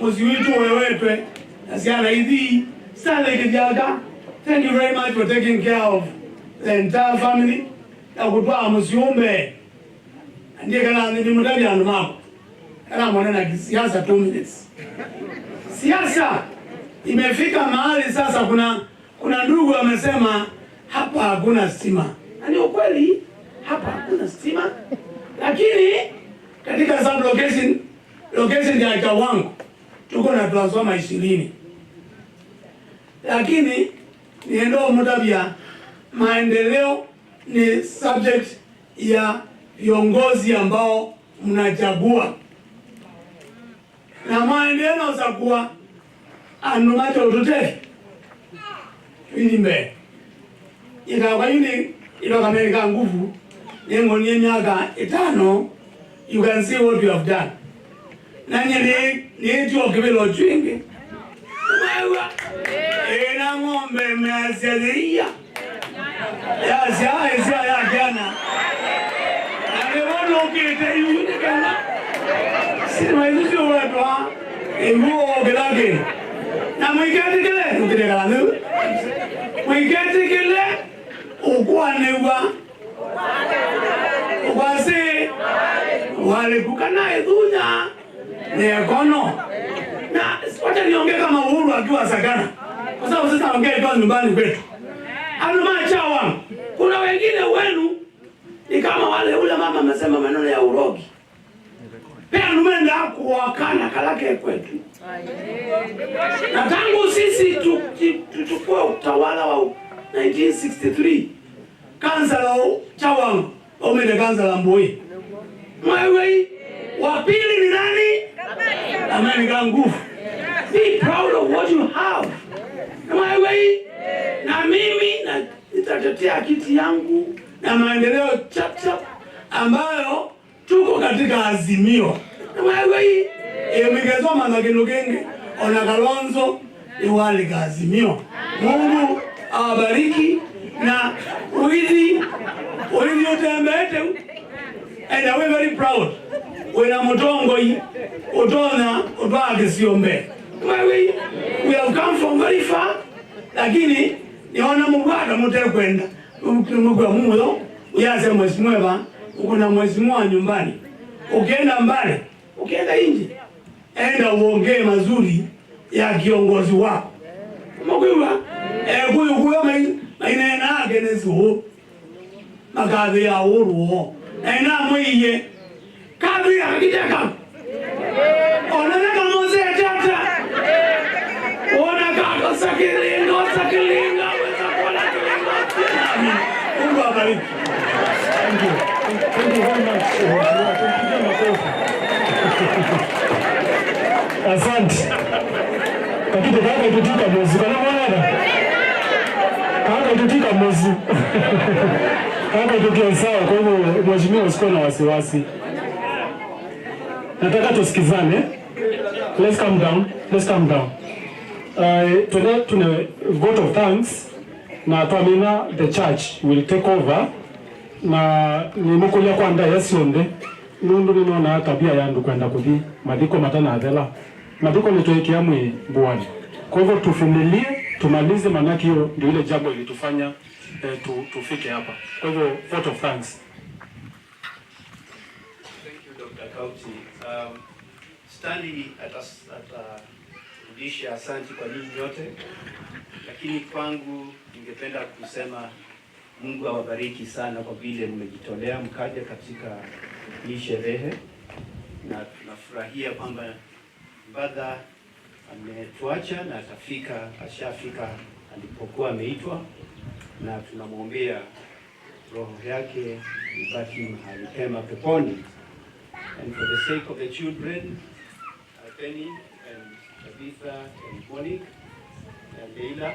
Msiwitu wewetwe. Nasiana hivi Stanley Kithyaka. Thank you very much for taking care of the entire family. Na kutoa msiombe. Ndiye kana ni mtaji ando mako. Kana mwana na siasa 2 minutes. Siasa imefika mahali sasa kuna ndugu amesema hapa hakuna stima. Ni ukweli hapa hakuna stima. Lakini katika sub location ya Kawango tuko na transformer 20. Lakini niendo mutabia maendeleo ni subject ya viongozi ambao mnachagua. Na maendeleo zakuwa anumato utute. Tuimbe. Ikawa yuni ilo Amerika nguvu yengo ni miaka 5, you can see what you have done. Nanye ni tuo kibilo chwingi. Umewa. Ina ngombe measelia. Ya sia ya jana. Alewono kite yuni kana. Sima hizi watu wa emuo gelage. Na mwikati kile ukidekala ndu. Mwikati kile ukwanewa. Ukwasi wale kukana edhunya nekono. Na wacha niongee kama Uhuru akiwa Sagana. Kwa sababu sasa naongea kwa nyumbani kwetu. Aluma chawa. Kuna wengine wenu ni kama wale ule mama amesema maneno ya urogi. Pia numenda kuwakana kalake kwetu. Na tangu sisi tuchukue utawala wa 1963 kansala Chawang omede kansala Mbui. Mwewe wa pili ni nani? Amerika nguvu. Be proud of what you have. Mwewe na mimi na nitatetea kiti yangu na maendeleo chap ambayo tuko katika azimio. Mwewe migezo manageno genge ona Kalonzo iwali azimio. Mungu awabariki na uizi utembete. And we're very proud. Wena motongoi utona utwage siombe. We have come from very far, lakini niona mubada mutele kwenda mkwa mulo uyaze mwezi mwema uko na mwezi mwa nyumbani. Ukienda mbali, ukienda nje, enda uongee mazuri ya kiongozi wako. Mwakwima kuyo mainena agenezo makazi ya uruo ena mwiye kazi ya Kithyaka onana moze tata ona kako sakilingo weza kuona kilingo tena. Mungu abariki. Thank you. Thank you very much. Asante. Lakini kaka itutika mozu kana mwana. Kaka itutika mozu. Kaka itukia sawa, kwa hivyo mheshimiwa usikuwe na wasiwasi. Nataka tusikizane. Let's calm down. Let's calm down. Tuna vote of thanks na tuamina the church will take over na nimukulia kwanda yasionde nundu ninaona tabia yandu kwenda kuthi madiko matana adela madiko nitoekia mwe bwani. Kwa hivyo tuvumilie tumalize, manaki hiyo ndio ile jambo ilitufanya tufike hapa. Kwa hivyo vote of thanks. Thank you, Dr. Kauti. Stanley atarudisha asante kwa nini yote, lakini kwangu ningependa kusema Mungu awabariki sana kwa vile mmejitolea mkaja katika hii sherehe, na tunafurahia kwamba Mbatha ametuacha na ashafika alipokuwa ameitwa, na tunamwombea roho yake ibaki mahali pema peponi. And for the sake of the children, Penny and Tabitha and Monique and Leila,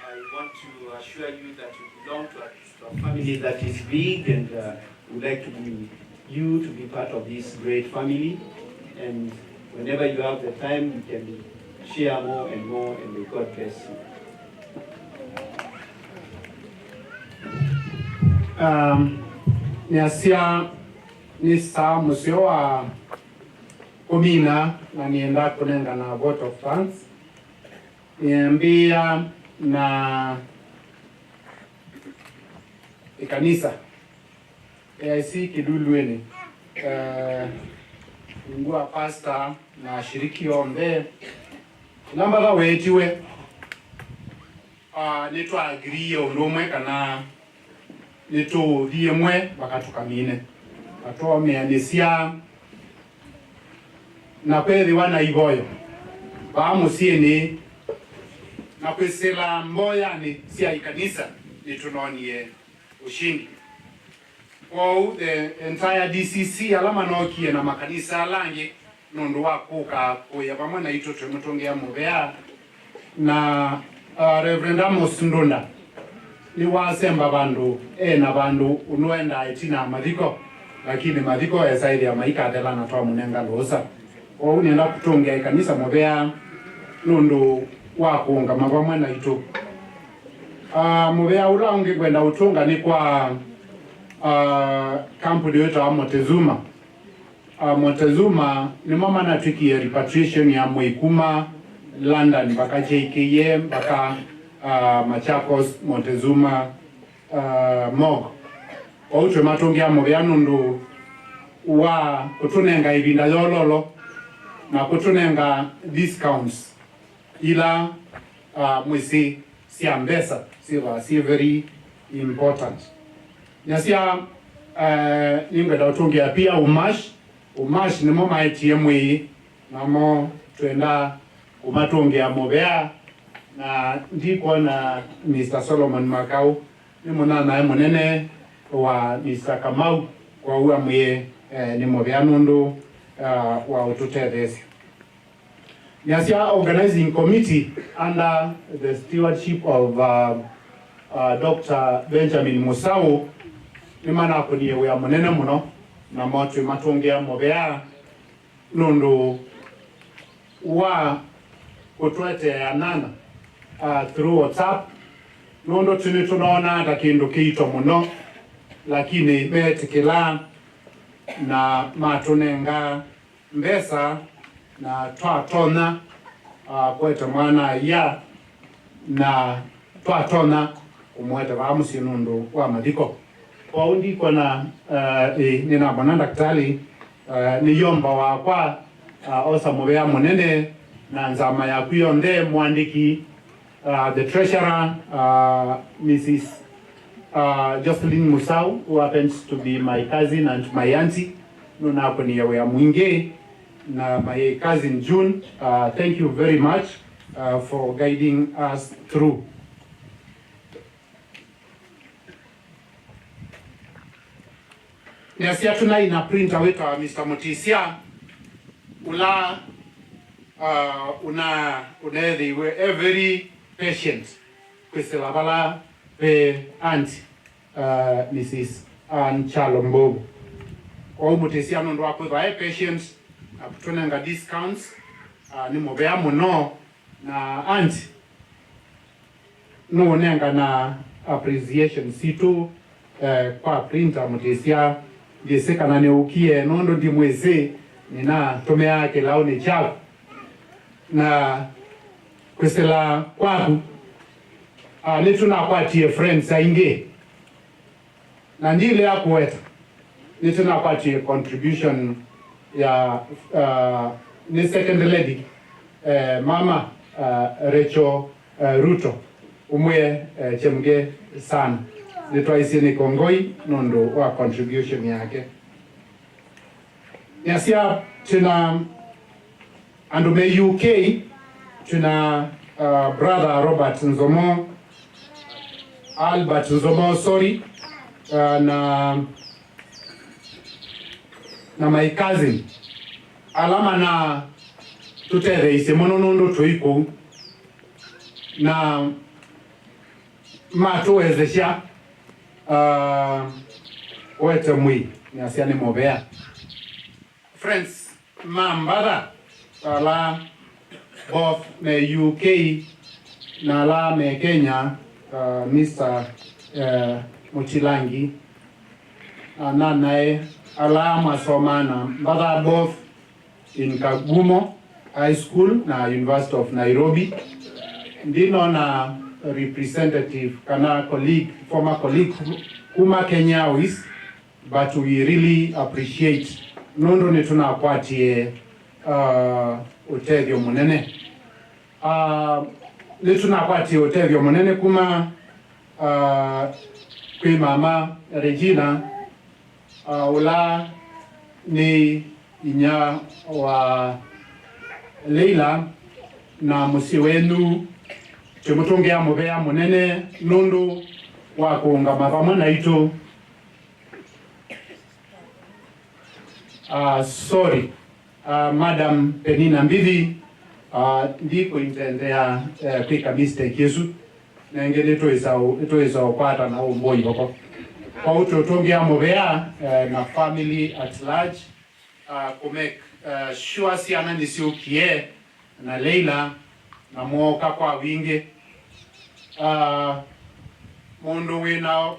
I want to assure you that you belong to a family that is big, and would like to be part of this great family. And whenever you have the time, you can share more and more, and may God bless you. Niasia ni saa musio wa kumina na nienda kunenga na vote of thanks. Niambia na ikanisa AIC Kidulweni ngua pastor na shiriki ombe namba ga wetiwe nitwa agree ondomwe kana nito diemwe bakatukamine atomeanisia na pethi wana ivoyo bamusieni na kwesela mboya ni sia ikanisa nitunonie ushindi. Kwa the entire DCC alama nokie na makanisa alangi nundu wakuka kuya pamwe na ito twemutongea mubea na Reverend Amos Ndunda ni wasemba bandu na bandu unuenda itina madhiko, lakini madhiko esaidi ya maika adela na toa munenga losa. Kwa unienda kutongea ikanisa mubea nundu wakunga mabamwe na ito. Mubea ula ungi kwenda utunga ni kwa kampuni yetu wa Montezuma. Montezuma ni mama na twiki ya repatriation ya Mwikuma London baka JKM baka Machakos Montezuma Mog. Outwe matongea mubea nundu wa kutunenga ibinda yololo na kutunenga discounts ila mwisi siya mbesa si very important. Nyasia ningweda utungia pia umash ni moma ATM namo tuenda kumatungia mobea na ndiko na Mr. Solomon Makau ni mwana na munene wa Mr. Kamau kwa uwa mwe ni mobea nundu wa ututedesi. Nyasia organizing committee under the stewardship of Dr. Benjamin Musau ni mana kuniye uya munene muno na motu matongea mobea nundu wa kutwete anana through WhatsApp nundu tuni tunaona takindu kiito muno, lakini betikila na matunenga mbesa na twatona kwete mwana ya na twatona kumwete vamusi nundu wa mathiko kwa undi kona nina mwana daktari ni yomba wakwa osa muvea munene na nzama ya kuyonde mwandiki the treasurer Mrs. Jocelyn Musau, who happens to be my cousin and my auntie nuna kuni ya mwinge na my cousin June. Thank you very much for guiding us through. Nesia tuna ina printer wetu wa Mr. Mutisia ula they were very patient kwisela bala pe aunt Mrs. Ann Chalombogo kwa Mutisia ndo wako patient akutonanga discounts ni mobea muno na aunt no nenga na appreciation situ kwa printer Mutisia geseka na neukie nondo ndi mweze nina tome yake lao ni chako na kusela kwaku nituna kwatie friends ainge na ndile ya kuweta nituna kwatie contribution ya ni second lady mama Rachel Ruto umwe chemge sana nitwaisi ni kongoi nondo wa contribution yake yasia tuna andume UK tuna brother Robert Nzomo Albert Nzomo sorry na my cousin alama na tutere ise mononondo toiko na mato ezesha wete mwi nyasiani mobea friends Mbatha la both me UK na la me Kenya Mr. Muchilangi na nae ala masomana Mbatha both in Kagumo High School na University of Nairobi ndino na representative kana colleague former colleague kuma Kenyawis but we really appreciate nondo ni tunakwatie utevyo munene ni tunakwatie utevyo munene kuma kwi mama Regina ula ni inya wa Leila na musi wenu tumutungia mubea munene nundu wa kuungama pamwe na itu sorry Madam Penina Mbithi ndiko intendea kwika mistake yesu na ngene toisa ukwata na umboi boko kwa ututungia mubea na family at large kumake sure siana nisiukie na Leila na mwoka kwa winge mundu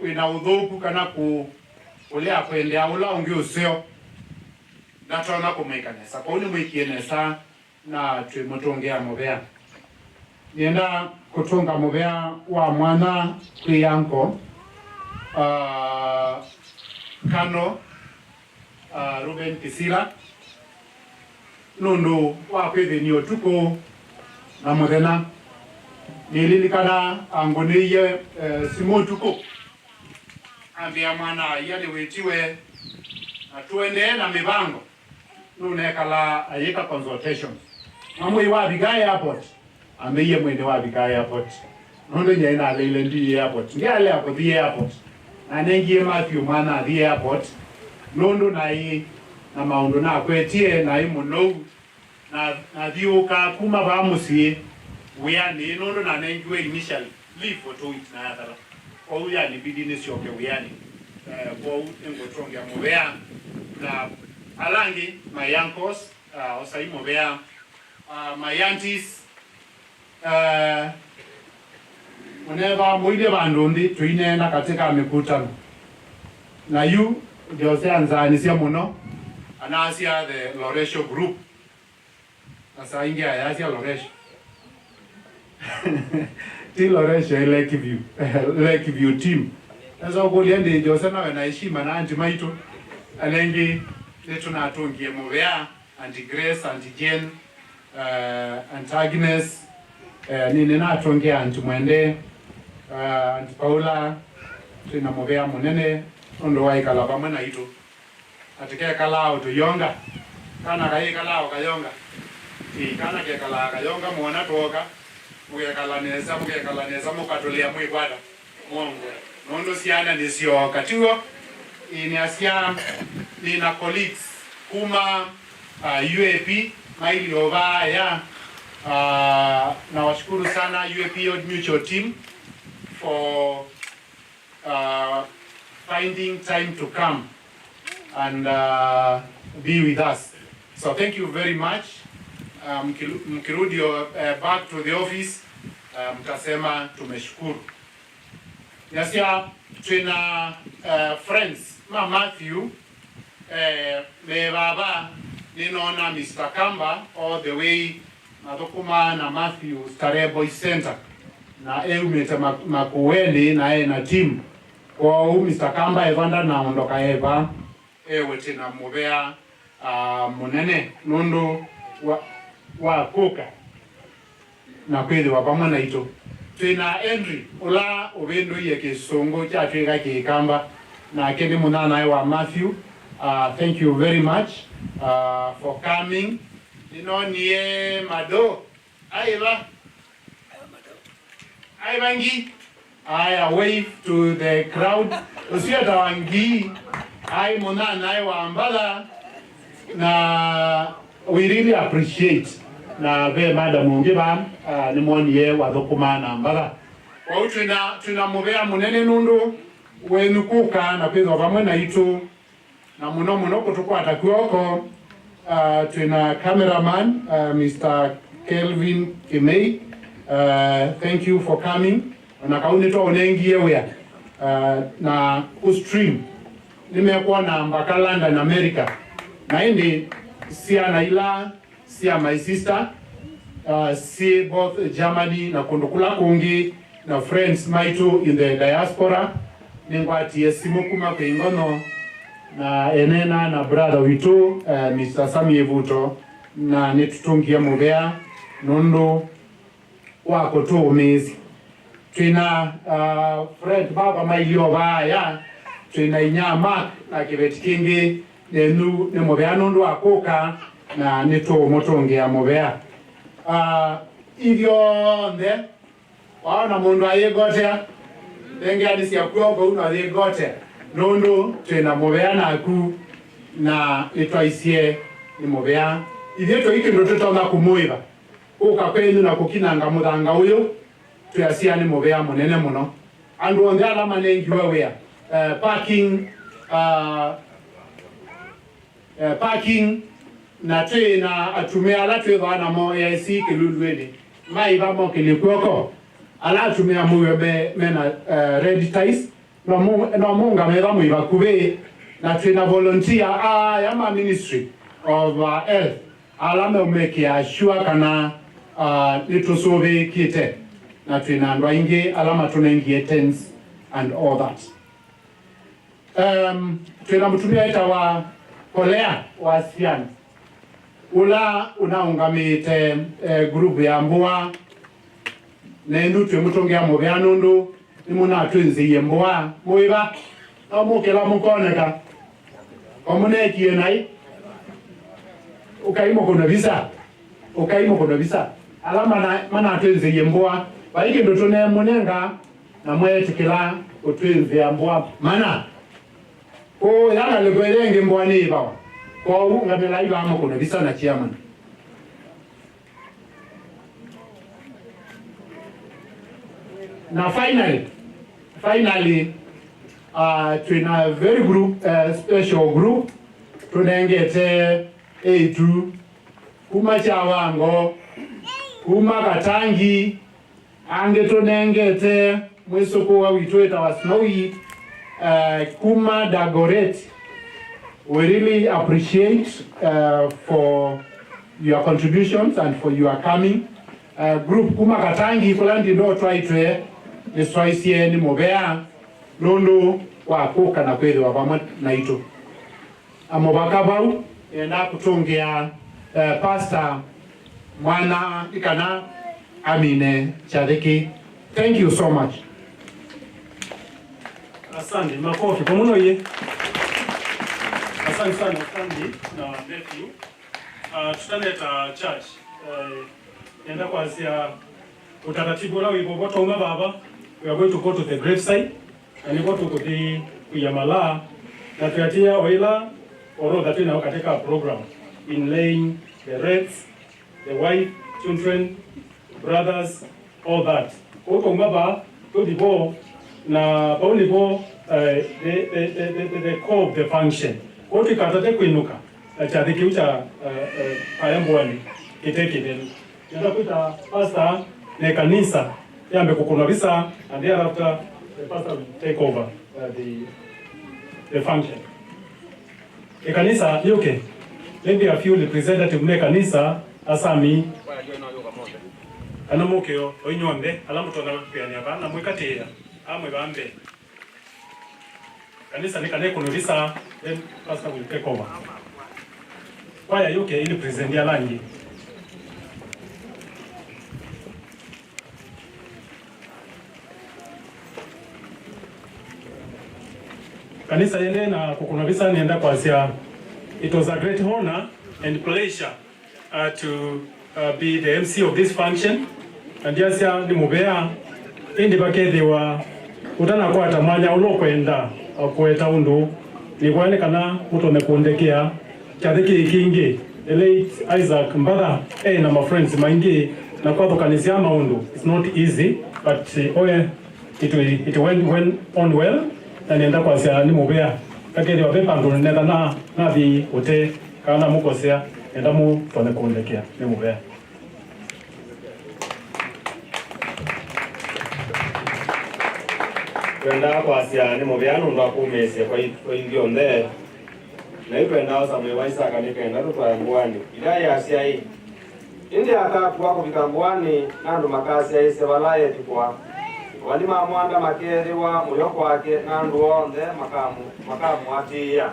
wina udhuku kana kulea kwendea ula ungi usio natona kumekanesa kwa uni mwikienesa na tuimutungea mubea nienda kutunga mubea wa mwana kwi yanko Kano Ruben Kisila nundu wa kwithinio tuko na muthena nililikana angoniye simotuko ambia mwana yale wetiwe atuende na mibango nunekala ayika consultation mamwe wa bigai airport ameye mwende wa bigai airport nondo nyaina leile ndi airport ngale hapo the airport anengie Matthew mwana the airport nondo na maundu na kwetie na imuno na diuka kuma bamusie uyani nondo na nengiwe initially leave for 2 weeks na yatara kwa uyani bidini sioke uyani kwa engotrongia mubea na alangi my uncles osai mubea my aunties whenever mwile bandundi tuinena katika mikutano na yu Jose anzaanisia muno anasia the Loresho group na saa ingi ayasia Loresho Tiloresha Lakeview team. Sasa kuliende Josena wanaheshima na anti Maito alengi letu na atungie Movea, anti Grace, anti Jane, anti Agnes, nini na atungia anti Mwende, anti Paula, tuna Movea munene ondo waikala pamwe na ito. Atike kalao to yonga. Kana kai kalao kayonga. Kana ke kala kayonga muona toka. Mugekalaneza mukatolia mwikwata mongo nondo siana nisio katiwo ini asia nina colleagues kuma UAP maili ova ya na washukuru sana UAP mutual team for finding time to come and be with us. So thank you very much. Mkirudi back to the office mtasema tumeshukuru. Yasia tuna friends ma Matthew me baba ninaona Mr. Kamba all the way natokuma na Matthew Starehe Boys Center na eumete makuweni na na team kwa Mr. Kamba evanda na ondoka eva tena Movea munene nondo wa kuka na kweli wapamwe na ito tuna Henry ula obendo yeke songo cha tweka ke Kamba na kende munana wa Matthew. Thank you very much for coming. Nie mado aiba aibangi I wave to the crowd usiata wangi ai munana wa Mbala na we really appreciate na ve madam Mungiba ni mwani ye wadhokuma na Mbala. Kwa hiyo tuna Movea munene nundu wenukuka na peza pamwe na itu na muno kutukwa atakiwoko tuna cameraman Mr. Kelvin Kimei. Thank you for coming. Na kauni to onengi yewe na ustream nimekuwa na mpaka London America na indi sia na ila sia my sister see both Germany na kundukula kungi na friends maitu in the diaspora ningwati esimu kuma kwingono na enena na brother witu Mr. Sami Evuto na nitutungia Movea nondo wako tu umezi tuna Fred baba mailio baya tuna Inyama na kibeti kingi nenu ne Movea nondo akoka na nito motongea Movea hivyo nde waona mundu ayegotea dengi hadisi ya kuogo una ayegotea nondo tuna Movea na aku na itwaisie ni Movea hivyo to hiki ndo tutaona kumuiva uka kwenu na kukinanga muthanga uyu tuyasia ni Movea munene muno andu onde alama nengi wewe parking na tena atumia ala twetha na mo ya isi kilulweni maiva mo kilikuoko ala atumia muyo mena red ties no munga meva muiva kuve na tena volunteer ya ministry of health ala me make sure kana litosove kite na tena ndo inge alama tunengie tents and all that tena mtumia ita wa kolea wa siani ula unaungamite group ya Mbua nendu twemutongea Movea nundu nimuna twinziye Mbua muiba omukela mukoneka omunekie nai ukaimo kono visa alama mana twinziye Mbua baiki ndo tune munenga na mwetikila utwinziye Mbua mana o yana legwelenge Mbua ni bawa kwa ngamela iba amo kuna visa na chairman na finally tuna very special group tunengete A2 kuma chawango kuma Katangi ange tunengete mwesoko wa witoeta wa Snowy kuma Dagoret. We really appreciate for your contributions and for your coming. group kuma katangi kulandi ndo twaitwe ni swaisie ni mobea lulu wa kuka na kweli wa pamwe na ito amobaka bau na kutungia pastor mwana ikana Amine Chadiki. Thank you so much. Asante, makofi kwa muno ye. Asante sana, asante na nephew. Tutaleta church. Enda kuanzia utaratibu lao iboboto uma baba. We are going to go to the graveside and we go to the kuyamala na tuyatia oila orodha tena katika program in laying the wreaths, the wife, children, brothers, all that. Kwa uma baba to dibo na paulibo the core of the function. Kwa tukatate kuinuka cha dikiucha ayambwani kiteke delu. Nenda kuita pastor ne kanisa yambe kukunabisa and thereafter the pastor will take over the function. The kanisa yuke maybe a few representative ne kanisa asami anamukeo oinyonde alamu tona piania bana mwikatea amwe bambe kanisa nikane kunulisa then pastor will take over. Kwaya yuke ili present ya langi kanisa yende na kukunabisa nienda kwasia. It was a great honor and pleasure to be the MC of this function. And yasia ni mubea indi bakedi wa utana kwa tamanya ulokwenda kweta undu ni kwene kana mutone kundekea chathiki kingi the late Isaac Mbatha na my friends maingi na kwa kanisa maundu. It's not easy but it went on well. Na nienda kwasia ni mubea kakedi wa pepandu nenda na vi ote kana mukosea enda mu tone kundekea ni mubea. Kwenda kwasia ni mubiano ndo akumesia kwa ingio nde na ikwenda osa mwewaisa kanikenda tutwambwani ila yasia hii indi akatu wako vikambwani nandu makasi aise walaye tikwa walima mwanda makeriwa muyoko wake nandu onde makamu atiya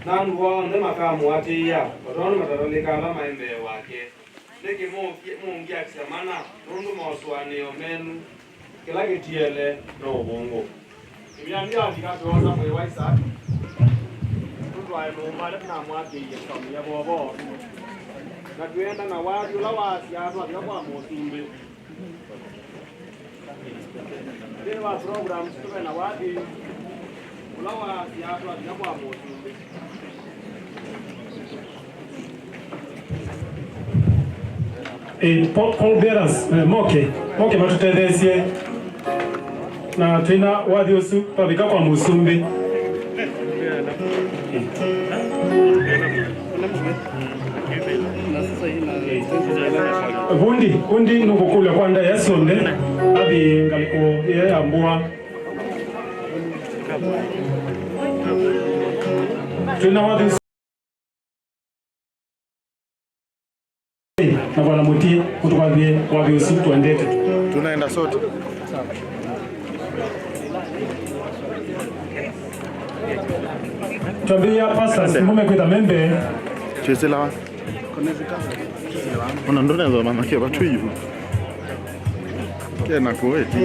nandu onde makamu atiya otoni mataralikala maembe wake niki mungi akisemana rundu moswanio menu kila kitiele no ubungu ibiambia andikatoza mwewaisa tutwae mumbale na mwake yekamya bobo na tuenda na watu la wasiazo abya kwa musumbi dewa programs tuwe na watu la wasiazo abya kwa musumbi Paul Bearers moke matutethesie na twina wathi usu twabika kwa musumbi Bundi nukukule kwanda yasonde abi ngaliko ye ambua twina wathi na bwana mutie kutukwambie wapi usiku tuendete tunaenda sote tuambia pastors mume kwita membe chesela ona ndo nazo mama kia watu hivi kia na kuweti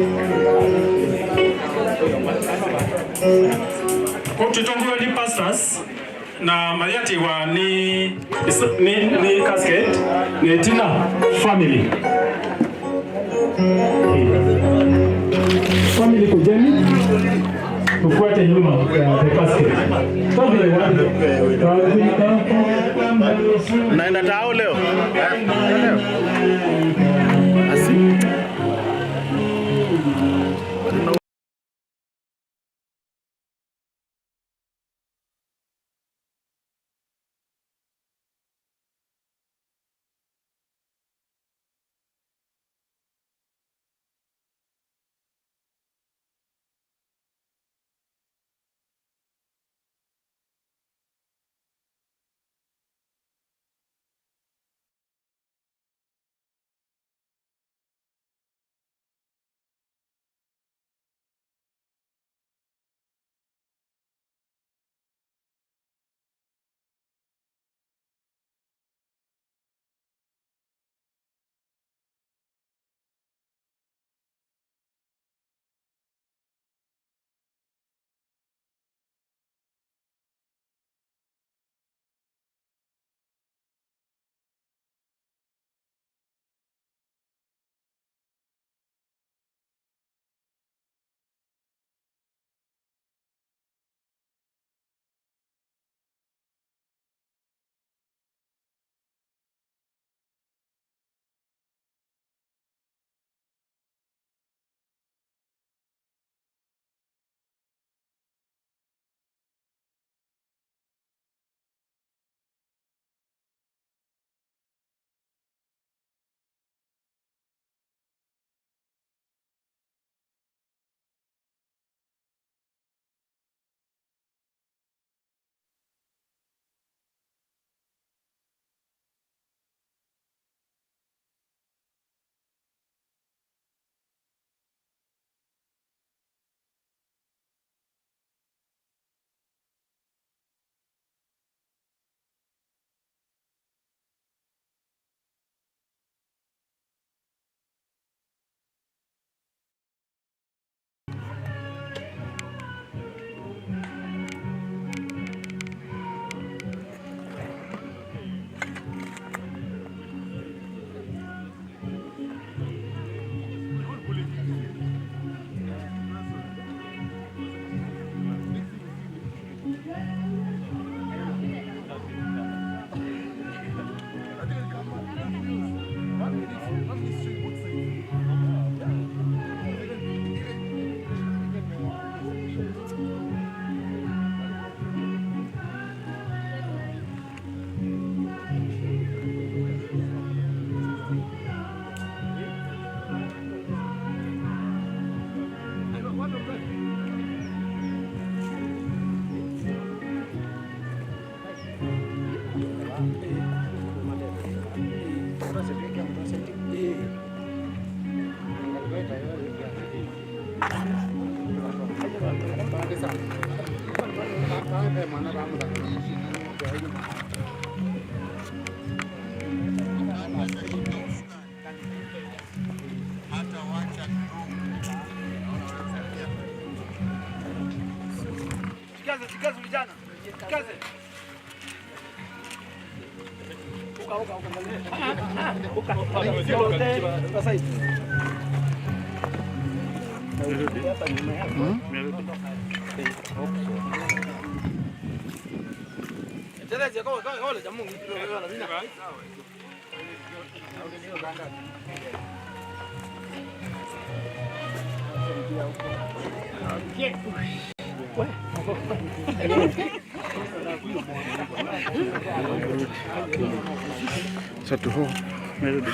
kwa tutongoa ni pastors na mariati wa ni casket ni Tina family kujeni tufuate nyuma ya the casket naenda tao leo Jikaze vijana. Jikaze. Satu ho. Melody.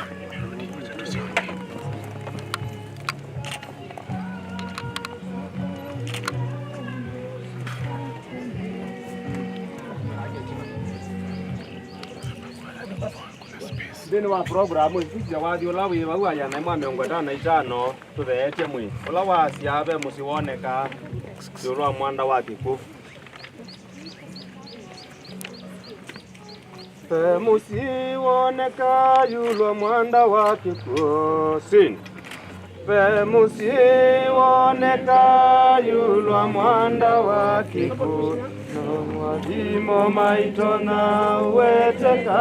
Thini wa programu ifikia wathi ula wiva uaya na imwa 55 tutheetie mwi ula wasiave musiwoneka yulwa mwanda wa kikufu musiwoneka yulwa mwanda wa kikufu sin musiwoneka yulwa mwanda wa kikufu Wadimo maitona weteka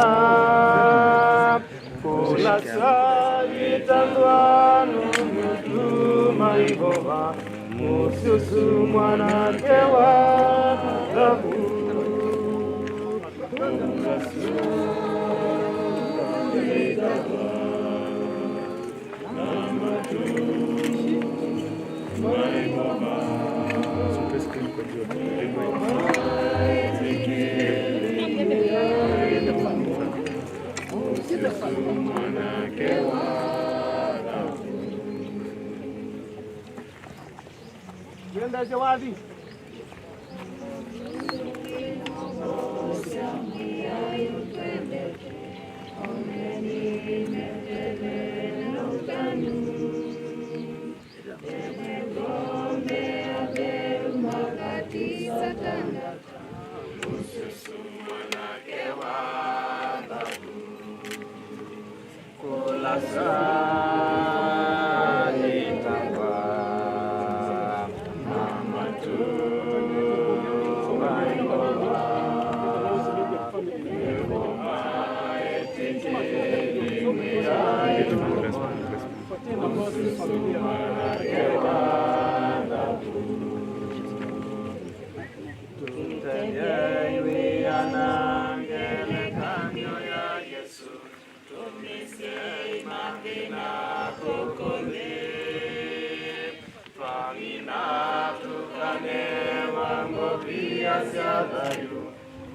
Kula savitandwanu mutuma igova Mususu mwanake wa dhabu Tuenda jawabi.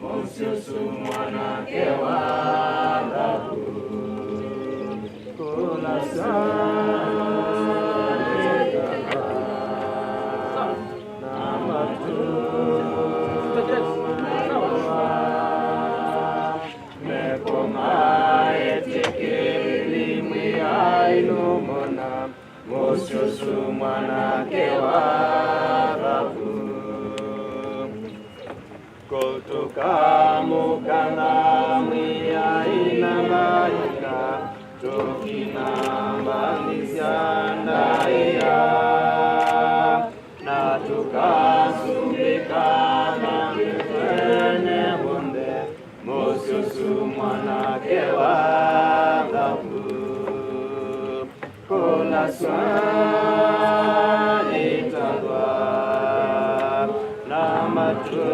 Mususu mwanake wa dhabu kula na Mususu mwanake wa dhabu kutoka mukana mwiya inalaika tukinambanizya ndaiya na tukasubikana mtwene bonde Mususu mwanake wa dhabu kula swali itagwa na matu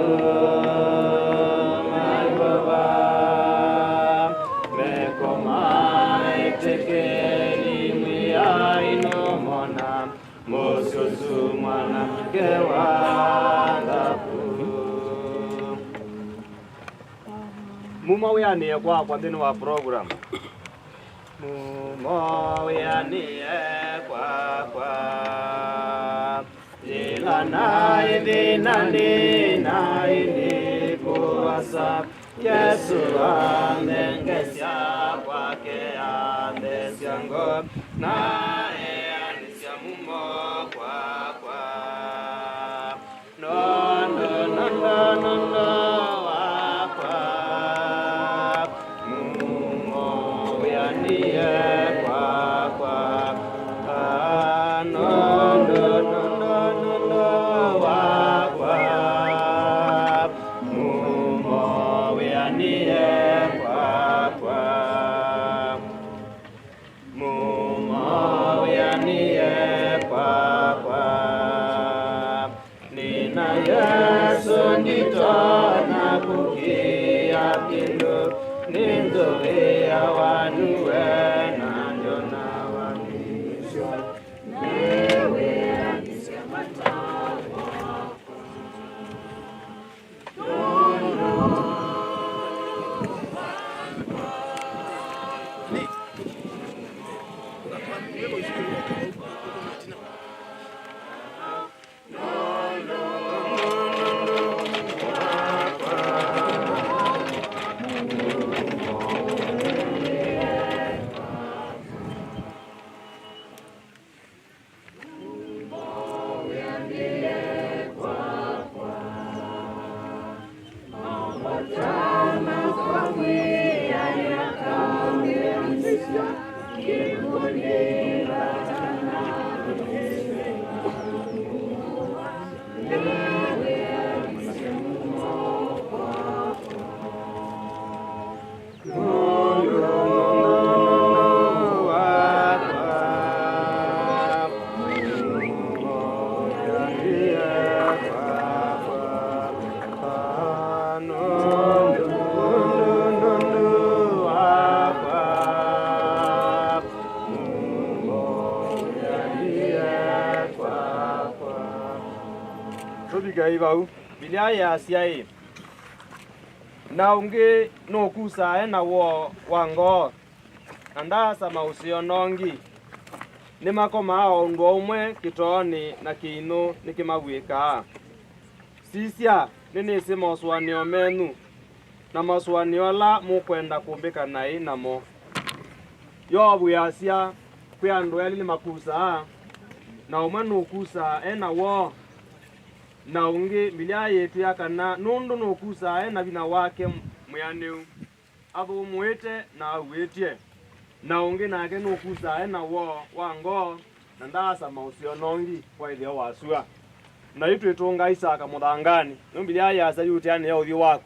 Muma uyanie kwa thini wa program. Muma uyanie kwa ila na ini kuwasa Yesu amengesia kwake amesia ngo nae anisia mumo kwa no wakwa mumo uyanie kwa no wakwa mumo uyanie kwa mumo uyanie kwa nina Yesu nitona kukia kindu ninzoea wanuwe na njona wanisho newe akisema tawa Bau bilia ya siai na unge no kusa na wo wango anda sama usionongi ni makoma ao ndo umwe kitoni na kinu nikimagwika sisia nini sima oswanio menu na maswanio la mukwenda kumbika nai namo yobu yasia kwa ndo yali makusa na umwe no kusa na wo na unge milia yetu yakana nundu nokusa na bina wake myaneu abo mwete na wetie na unge nake nokusa na wo wango na ndasa mausio nongi kwa ile wasua na itu itunga Isaka muthangani nombilia yasa yuti ane uthi wako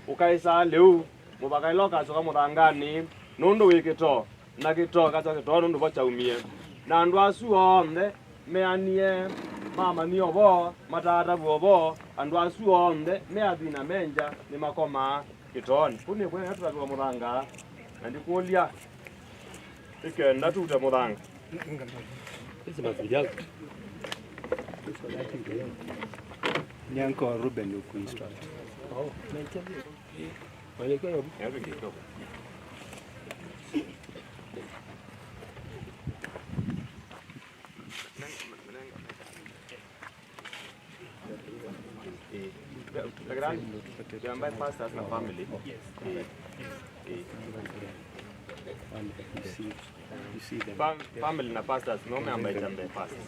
ukaisa leu mubakailoka soka muthangani nundu wikito na kito kacho kito nundu bochaumie na ndu asu onde meanie mama ni obo matata bobo andu asu onde me athina menja ni makoma kitoni kuni kwe hatu kwa muthanga na ndikulia ikenda tuta muthanga hizi mafijao nyanko Ruben ukuinstruct wale kwa hiyo the grand by pastors na family. You see them. Family na pastors no me ambaye jambe pastors.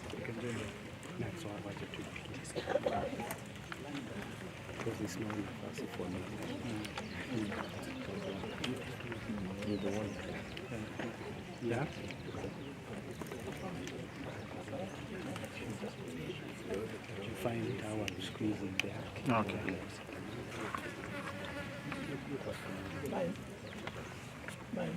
That's why I wanted to because it's not easy for me. You're the one. Yeah. You find how I'm squeezing there. Okay. Bye. Bye.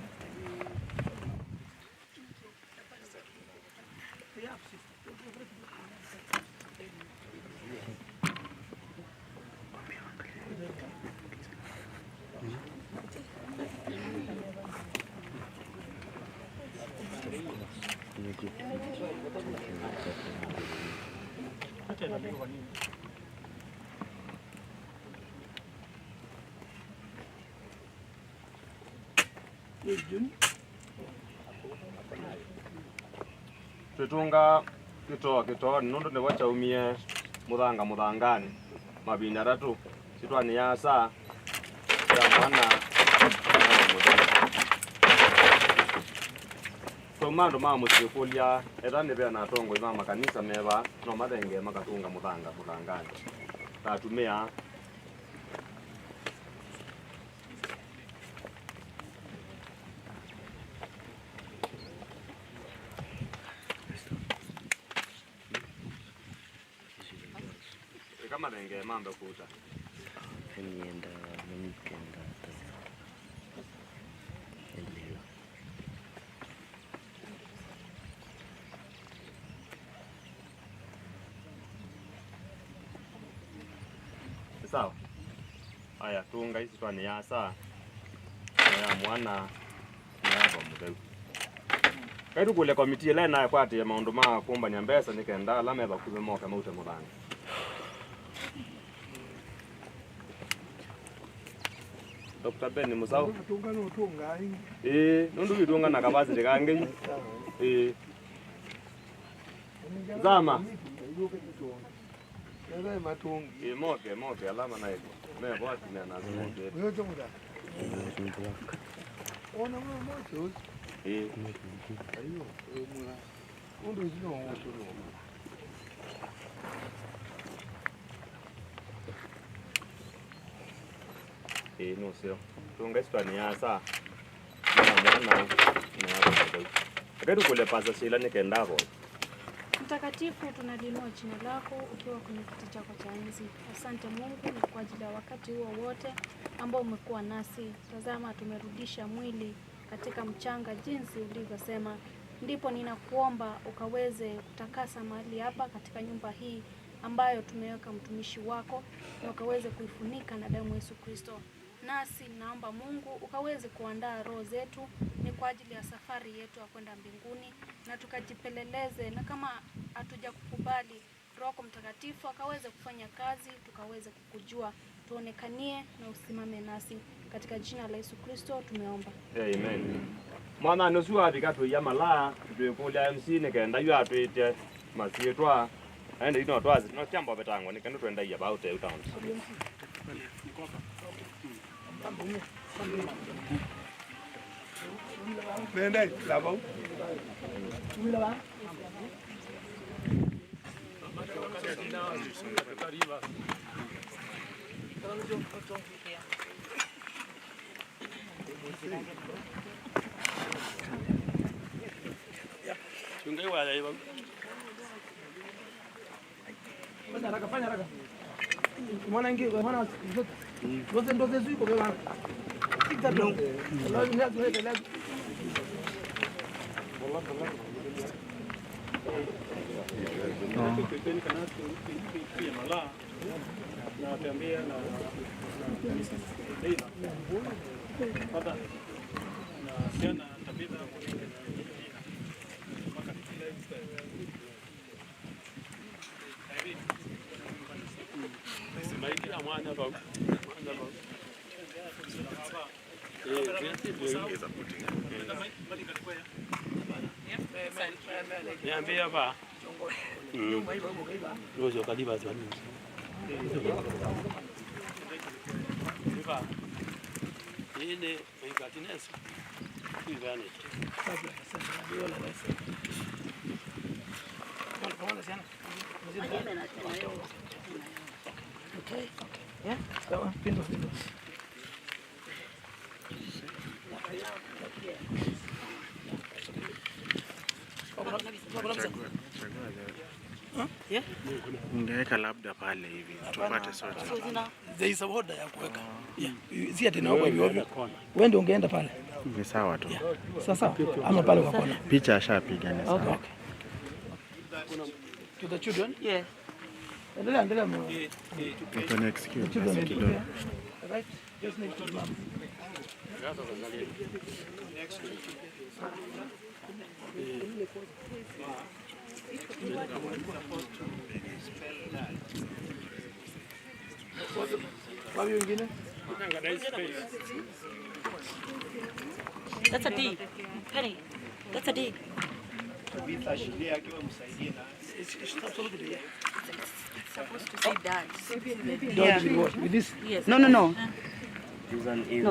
Tutunga kito nundu ne wacha umie muthangani mabinda tatu sitwani ya saa ya mwana tomando mamusikulia ethani bea na tongo ima makanisa meba no mathenge makatunga muthangani tatumia kama thenge mambo kuta nienda mnikenda sawa. Aya tunga isi twani ya saa ya mwana na yabo mutheu kaitu kule komiti ile na kwati ya maundu ma kumba nya mbesa nikenda la meba kuzemoka maute muthanga Dr. Ben Musau tunga no tunga nundu bidunga na kabazi dikange zama Nada matungi. Moke alama na hiyo. Mimi bwati na nazo. Wewe tumda. Ona mwa moto. Ayo, mwa. Undu zino moto. No sio. Tunga Hispania ya saa. Na hapo. Kaitu kule pasa sila nikaenda hapo. Mtakatifu, tunaliinua jina lako ukiwa kwenye kiti chako cha enzi. Asante Mungu ni kwa ajili ya wakati huo wote ambao umekuwa nasi. Tazama tumerudisha mwili katika mchanga jinsi ulivyosema. Ndipo ninakuomba ukaweze kutakasa mahali hapa katika nyumba hii ambayo tumeweka mtumishi wako na ukaweze kuifunika na damu ya Yesu Kristo. Nasi naomba Mungu ukaweze kuandaa roho zetu ni kwa ajili ya safari yetu ya kwenda mbinguni na tukajipeleleze, na kama hatuja kukubali Roho Mtakatifu akaweze kufanya kazi tukaweze kukujua, tuonekanie na usimame nasi katika jina la Yesu Kristo tumeomba. Amen. Mwana nusu abikatu ya mala tukulia MC nikenda yu atwite masietwa ende ino twazi no chambo betango nikenda twenda ya about the town. Nenda labo. Chungai wala hiyo. Fanya haraka. Mwana ingi mwana zote ndo zezu iko bwana. Sita ndo. Lazima tuweke lazima. Niambie hapa. Roho kadiba tu nini? Vipa. Ile ikatines. Kuivane. Okay. Yeah. Sawa. Pindo. Ungeweka labda pale hivi tupate sote. There is a order ya kuweka. Si ati naomba hivyo hivyo. Wewe ndio ungeenda pale. Ni sawa tu. Sasa ama pale kwa kona. Picha ashapiga ni sawa. Okay. To the children? Yeah. Endelea. Excuse. Right? Just next to the mom. That's a D. Penny. That's a D. It's supposed to say dad. Yeah. With this? Yes. No. No,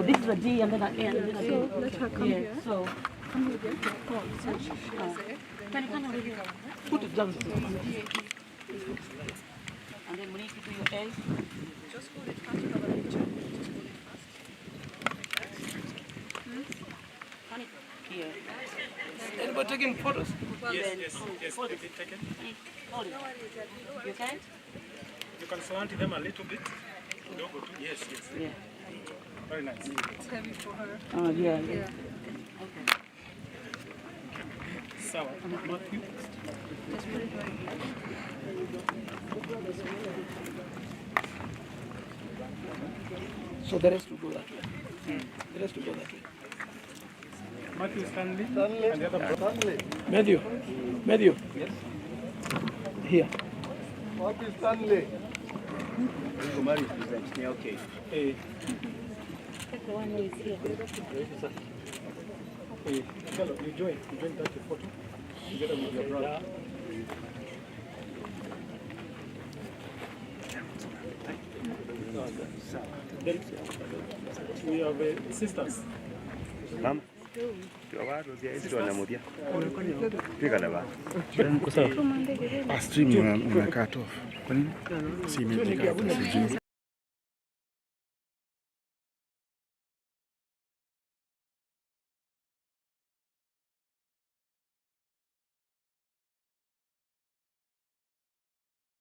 this is a D and then an A and then a D. So let her come here. So Come here. Penny, come over here. Put it down. and then when you do your A. Just hold it fast. You have a picture. Here. Anybody taking photos? Yes, hold it. Taken. Hold it. You can? You can slant them a little bit. Yes. Yeah. Very nice. It's heavy for her. Oh, yeah. Yeah. Okay. Sawa. Matthew. Just put it right here. So the rest will go that way. The rest will go that way. Matthew Stanley. And the other brother. Matthew. Yes. Here. Matthew Stanley. Okay. Take the one who is here. Okay. Hello, you join that photo together with your brother. Then we have sisters. Mama. Stream una cut off. Kwani si imeandika hapa sijui.